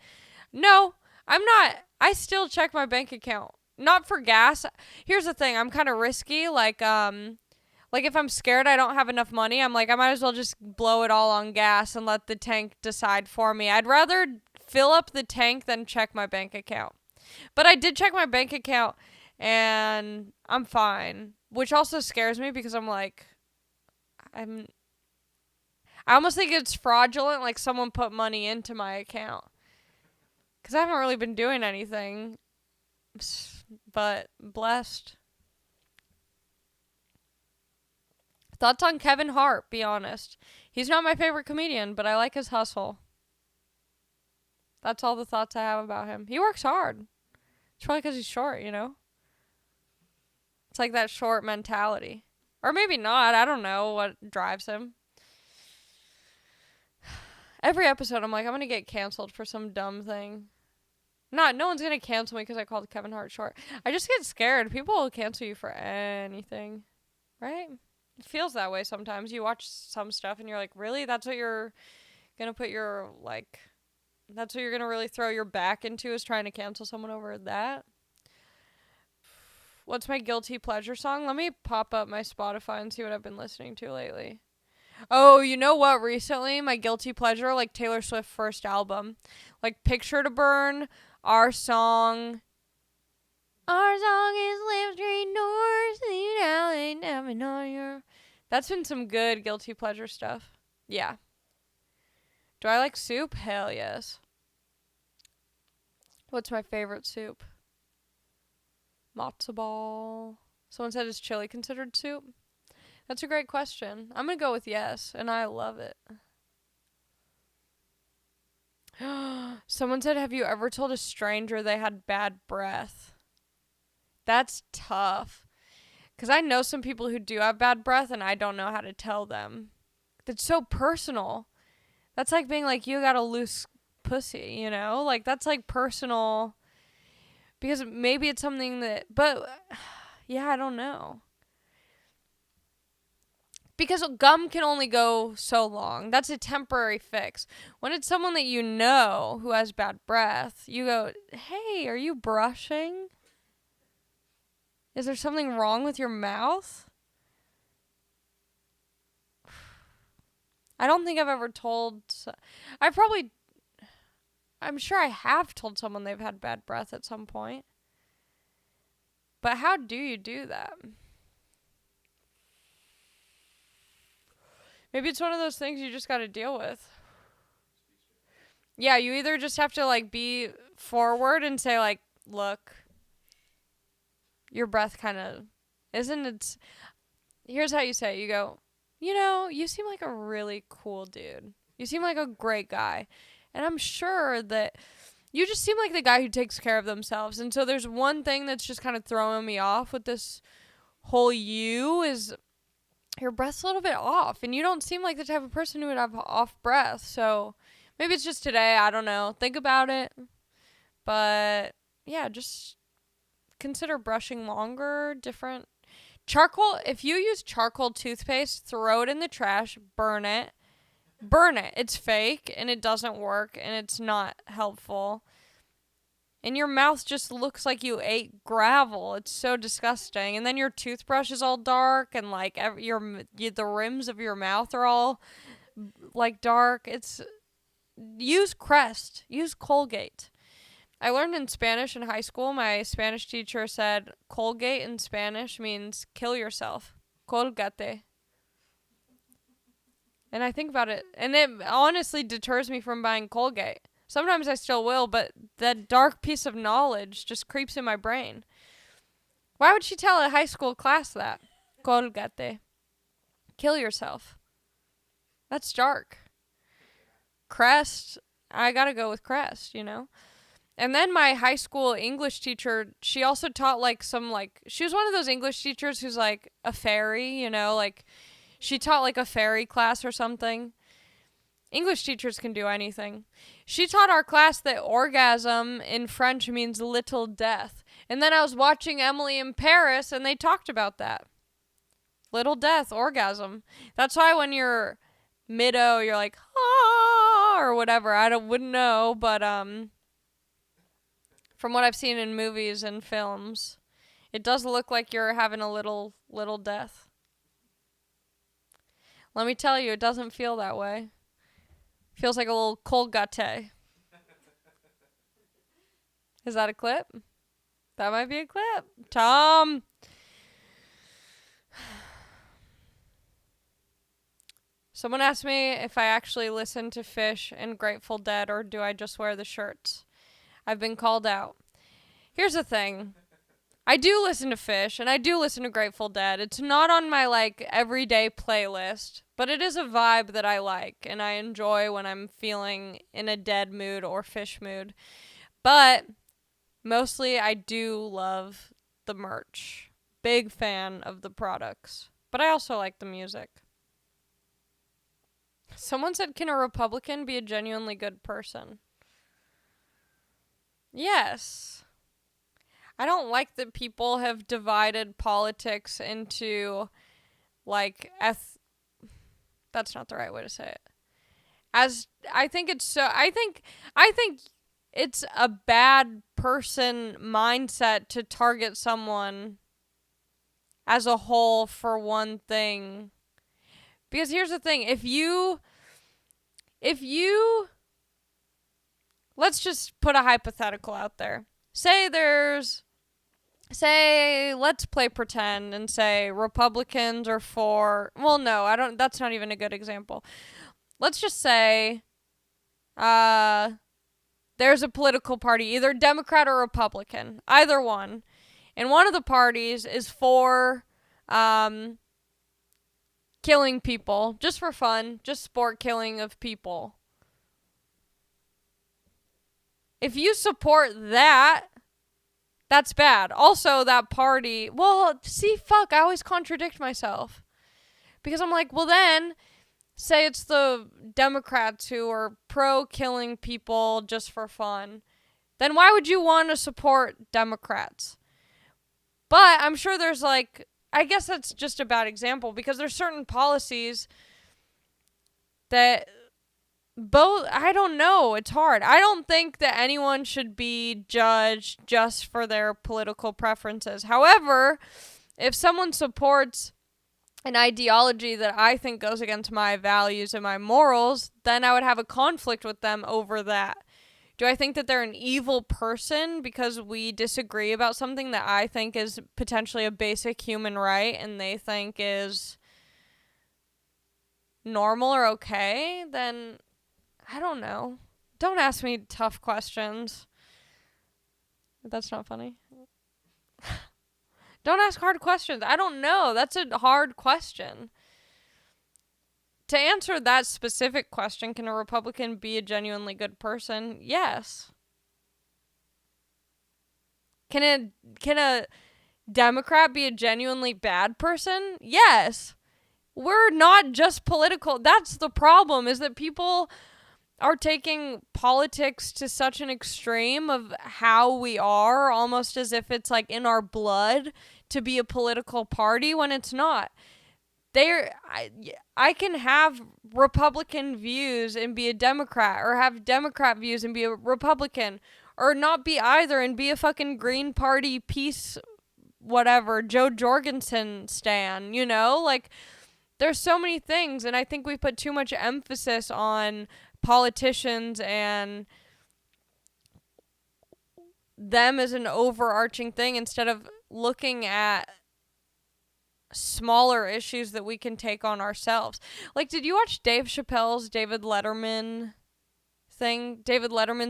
No, I'm not. I still check my bank account. Not for gas. Here's the thing. I'm kind of risky. Like if I'm scared I don't have enough money, I'm like, I might as well just blow it all on gas and let the tank decide for me. I'd rather fill up the tank than check my bank account. But I did check my bank account and I'm fine. Which also scares me because I'm like, I almost think it's fraudulent, like someone put money into my account. Because I haven't really been doing anything. But blessed. Thoughts on Kevin Hart, be honest. He's not my favorite comedian, but I like his hustle. That's all the thoughts I have about him. He works hard. It's probably because he's short, It's like that short mentality. Or maybe not. I don't know what drives him. Every episode, I'm like, I'm going to get canceled for some dumb thing. No one's going to cancel me because I called Kevin Hart short. I just get scared. People will cancel you for anything. Right? It feels that way sometimes. You watch some stuff and you're like, really? That's what you're going to put your, that's what you're going to really throw your back into is trying to cancel someone over that? What's my guilty pleasure song? Let me pop up my Spotify and see what I've been listening to lately. Oh, you know what? Recently, my guilty pleasure, like Taylor Swift's first album, like Picture to Burn, Our Song. Our song is live straight north, you know, ain't having all your. That's been some good guilty pleasure stuff. Yeah. Do I like soup? Hell yes. What's my favorite soup? Matzo ball. Someone said, is chili considered soup? That's a great question. I'm going to go with yes, and I love it. Someone said, have you ever told a stranger they had bad breath? That's tough. Because I know some people who do have bad breath, and I don't know how to tell them. That's so personal. That's like being like, you got a loose pussy, you know? Like, that's like personal. Because maybe it's something that, but yeah, I don't know. Because gum can only go so long. That's a temporary fix. When it's someone that you know who has bad breath, you go, hey, are you brushing? Is there something wrong with your mouth? I don't think I've ever told. I'm sure I have told someone they've had bad breath at some point. But how do you do that? Maybe it's one of those things you just got to deal with. Yeah, you either just have to like be forward and say like, look, your breath kind of isn't it. Here's how you say it. You go, you know, you seem like a really cool dude. You seem like a great guy. And I'm sure that you just seem like the guy who takes care of themselves. And so there's one thing that's just kind of throwing me off with this whole you is your breath's a little bit off. And you don't seem like the type of person who would have off breath. So maybe it's just today. I don't know. Think about it. But yeah, just consider brushing longer, different. Charcoal, if you use charcoal toothpaste, throw it in the trash, burn it. Burn it. It's fake and it doesn't work and it's not helpful. And your mouth just looks like you ate gravel. It's so disgusting. And then your toothbrush is all dark and like the rims of your mouth are all like dark. Use Crest. Use Colgate. I learned in Spanish in high school. My Spanish teacher said Colgate in Spanish means kill yourself. Colgate. And I think about it, and it honestly deters me from buying Colgate. Sometimes I still will, but that dark piece of knowledge just creeps in my brain. Why would she tell a high school class that? Colgate. Kill yourself. That's dark. Crest, I gotta go with Crest, you know? And then my high school English teacher, she also taught she was one of those English teachers who's like a fairy, you know, like she taught like a fairy class or something. English teachers can do anything. She taught our class that orgasm in French means little death. And then I was watching Emily in Paris and they talked about that. Little death, orgasm. That's why when you're mid-o, you're like, ah, or whatever. Wouldn't know, but from what I've seen in movies and films, it does look like you're having a little death. Let me tell you, it doesn't feel that way. Feels like a little Colgate. Is that a clip? That might be a clip. Tom. Someone asked me if I actually listen to Fish and Grateful Dead or do I just wear the shirts. I've been called out. Here's the thing. I do listen to Fish and I do listen to Grateful Dead. It's not on my like everyday playlist, but it is a vibe that I like and I enjoy when I'm feeling in a Dead mood or Fish mood. But mostly I do love the merch. Big fan of the products. But I also like the music. Someone said, can a Republican be a genuinely good person? Yes. I don't like that people have divided politics into, like, that's not the right way to say it. I think it's a bad person mindset to target someone as a whole for one thing. Because here's the thing, if you let's just put a hypothetical out there. Let's play pretend and say Republicans are for, well, no, that's not even a good example. Let's just say there's a political party, either Democrat or Republican, either one. And one of the parties is for killing people, just for fun, just sport killing of people. If you support that, that's bad. Also, that party, well, see, fuck, I always contradict myself. Because I'm like, well then, say it's the Democrats who are pro-killing people just for fun. Then why would you want to support Democrats? But I'm sure there's like, I guess that's just a bad example because there's certain policies that I don't know, it's hard. I don't think that anyone should be judged just for their political preferences. However, if someone supports an ideology that I think goes against my values and my morals, then I would have a conflict with them over that. Do I think that they're an evil person because we disagree about something that I think is potentially a basic human right and they think is normal or okay? Then I don't know. Don't ask me tough questions. That's not funny. Don't ask hard questions. I don't know. That's a hard question. To answer that specific question, can a Republican be a genuinely good person? Yes. Can a Democrat be a genuinely bad person? Yes. We're not just political. That's the problem, is that people are taking politics to such an extreme of how we are, almost as if it's like in our blood to be a political party when it's not. I can have Republican views and be a Democrat, or have Democrat views and be a Republican, or not be either and be a fucking Green Party peace whatever, Joe Jorgensen stan, you know? Like, there's so many things, and I think we put too much emphasis on politicians and them as an overarching thing instead of looking at smaller issues that we can take on ourselves. Like, did you watch Dave Chappelle's David Letterman's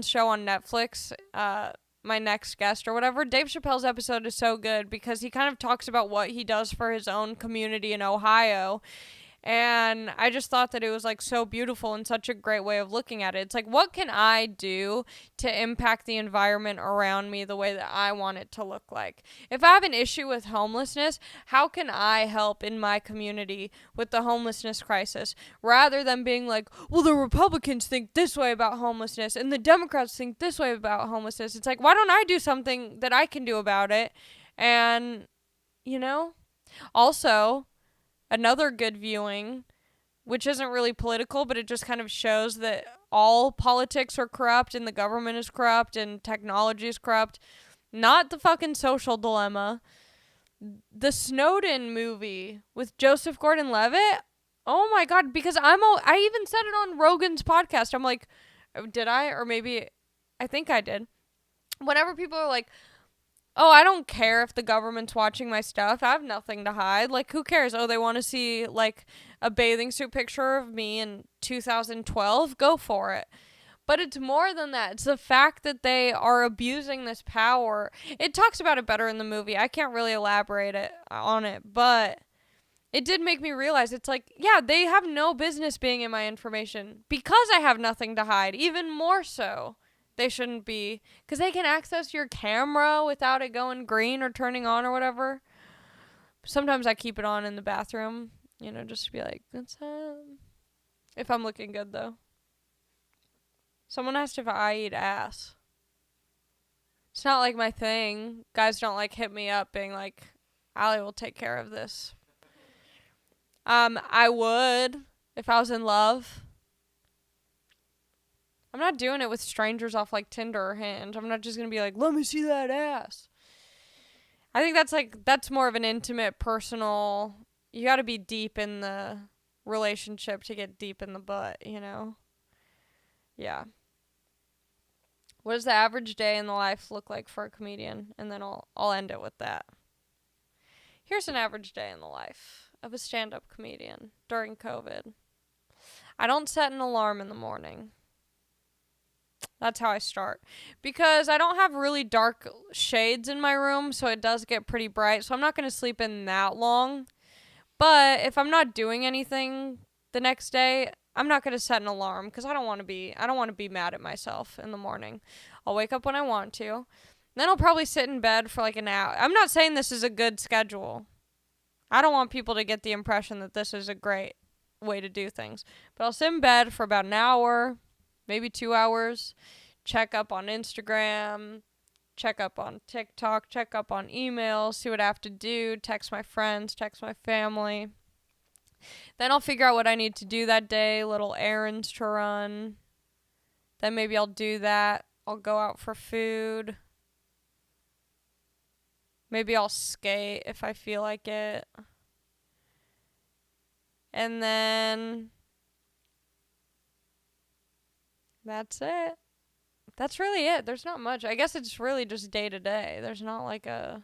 show on Netflix, My Next Guest or whatever? Dave Chappelle's episode is so good because he kind of talks about what he does for his own community in Ohio. And I just thought that it was like so beautiful and such a great way of looking at it. It's like, what can I do to impact the environment around me the way that I want it to look like? If I have an issue with homelessness, how can I help in my community with the homelessness crisis? Rather than being like, well, the Republicans think this way about homelessness and the Democrats think this way about homelessness. It's like, why don't I do something that I can do about it? And, you know, also, another good viewing, which isn't really political, but it just kind of shows that all politics are corrupt and the government is corrupt and technology is corrupt. Not The Fucking Social Dilemma. The Snowden movie with Joseph Gordon-Levitt. Oh my God, because I even said it on Rogan's podcast. I'm like, did I? Or maybe, I think I did. Whenever people are like, oh, I don't care if the government's watching my stuff. I have nothing to hide. Like, who cares? Oh, they want to see, like, a bathing suit picture of me in 2012? Go for it. But it's more than that. It's the fact that they are abusing this power. It talks about it better in the movie. I can't really elaborate on it, but it did make me realize it's like, yeah, they have no business being in my information because I have nothing to hide. Even more so. They shouldn't be, because they can access your camera without it going green or turning on or whatever. Sometimes I keep it on in the bathroom, you know, just to be like, that's if I'm looking good, though. Someone asked if I eat ass. It's not like my thing. Guys don't like hit me up being like, Allie will take care of this. I would if I was in love. I'm not doing it with strangers off like Tinder or Hinge. I'm not just going to be like, let me see that ass. I think that's more of an intimate, personal, you got to be deep in the relationship to get deep in the butt, Yeah. What does the average day in the life look like for a comedian? And then I'll end it with that. Here's an average day in the life of a stand-up comedian during COVID. I don't set an alarm in the morning. That's how I start. Because I don't have really dark shades in my room, so it does get pretty bright. So I'm not going to sleep in that long. But if I'm not doing anything the next day, I'm not going to set an alarm because I don't want to be mad at myself in the morning. I'll wake up when I want to. Then I'll probably sit in bed for like an hour. I'm not saying this is a good schedule. I don't want people to get the impression that this is a great way to do things. But I'll sit in bed for about an hour, maybe 2 hours, check up on Instagram, check up on TikTok, check up on email, see what I have to do, text my friends, text my family. Then I'll figure out what I need to do that day, little errands to run. Then maybe I'll do that. I'll go out for food. Maybe I'll skate if I feel like it. And then that's it. That's really it. There's not much. I guess it's really just day to day. There's not like I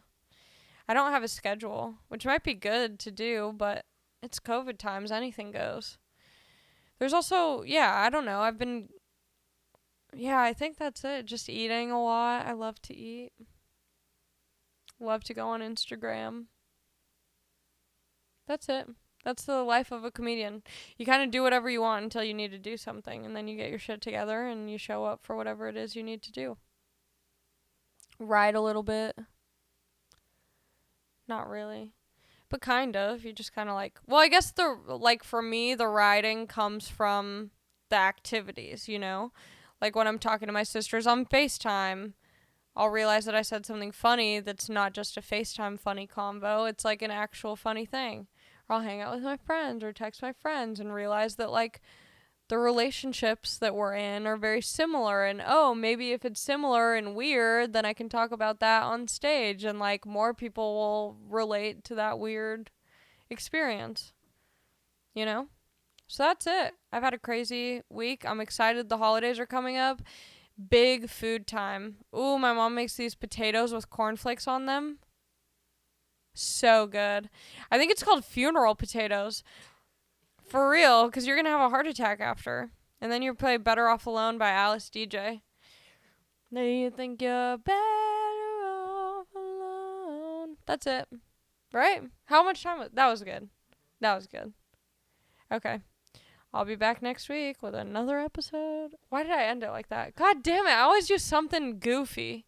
don't have a schedule, which might be good to do, but it's COVID times. Anything goes. There's also, I don't know. I think that's it. Just eating a lot. I love to eat. Love to go on Instagram. That's it. That's the life of a comedian. You kind of do whatever you want until you need to do something, and then you get your shit together and you show up for whatever it is you need to do. Write a little bit. Not really. But kind of. You just kind of I guess for me, the writing comes from the activities, Like when I'm talking to my sisters on FaceTime, I'll realize that I said something funny that's not just a FaceTime funny convo. It's like an actual funny thing. Or I'll hang out with my friends or text my friends and realize that the relationships that we're in are very similar. And maybe if it's similar and weird, then I can talk about that on stage and more people will relate to that weird experience. So that's it. I've had a crazy week. I'm excited the holidays are coming up. Big food time. Ooh, my mom makes these potatoes with cornflakes on them. So good. I think it's called funeral potatoes. For real, because you're going to have a heart attack after. And then you play Better Off Alone by Alice DJ. Do you think you're better off alone? That's it. Right? How much time was that? Was good. That was good. Okay. I'll be back next week with another episode. Why did I end it like that? God damn it. I always do something goofy.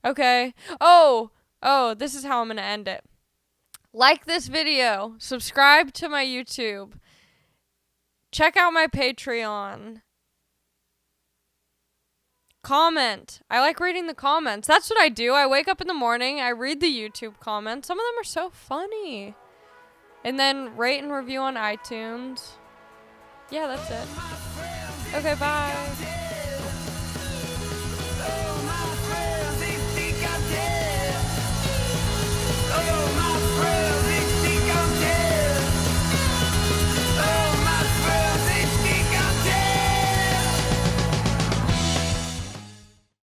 Okay. Oh, this is how I'm going to end it. Like this video. Subscribe to my YouTube. Check out my Patreon. Comment. I like reading the comments. That's what I do. I wake up in the morning. I read the YouTube comments. Some of them are so funny. And then rate and review on iTunes. Yeah, that's it. Okay, bye.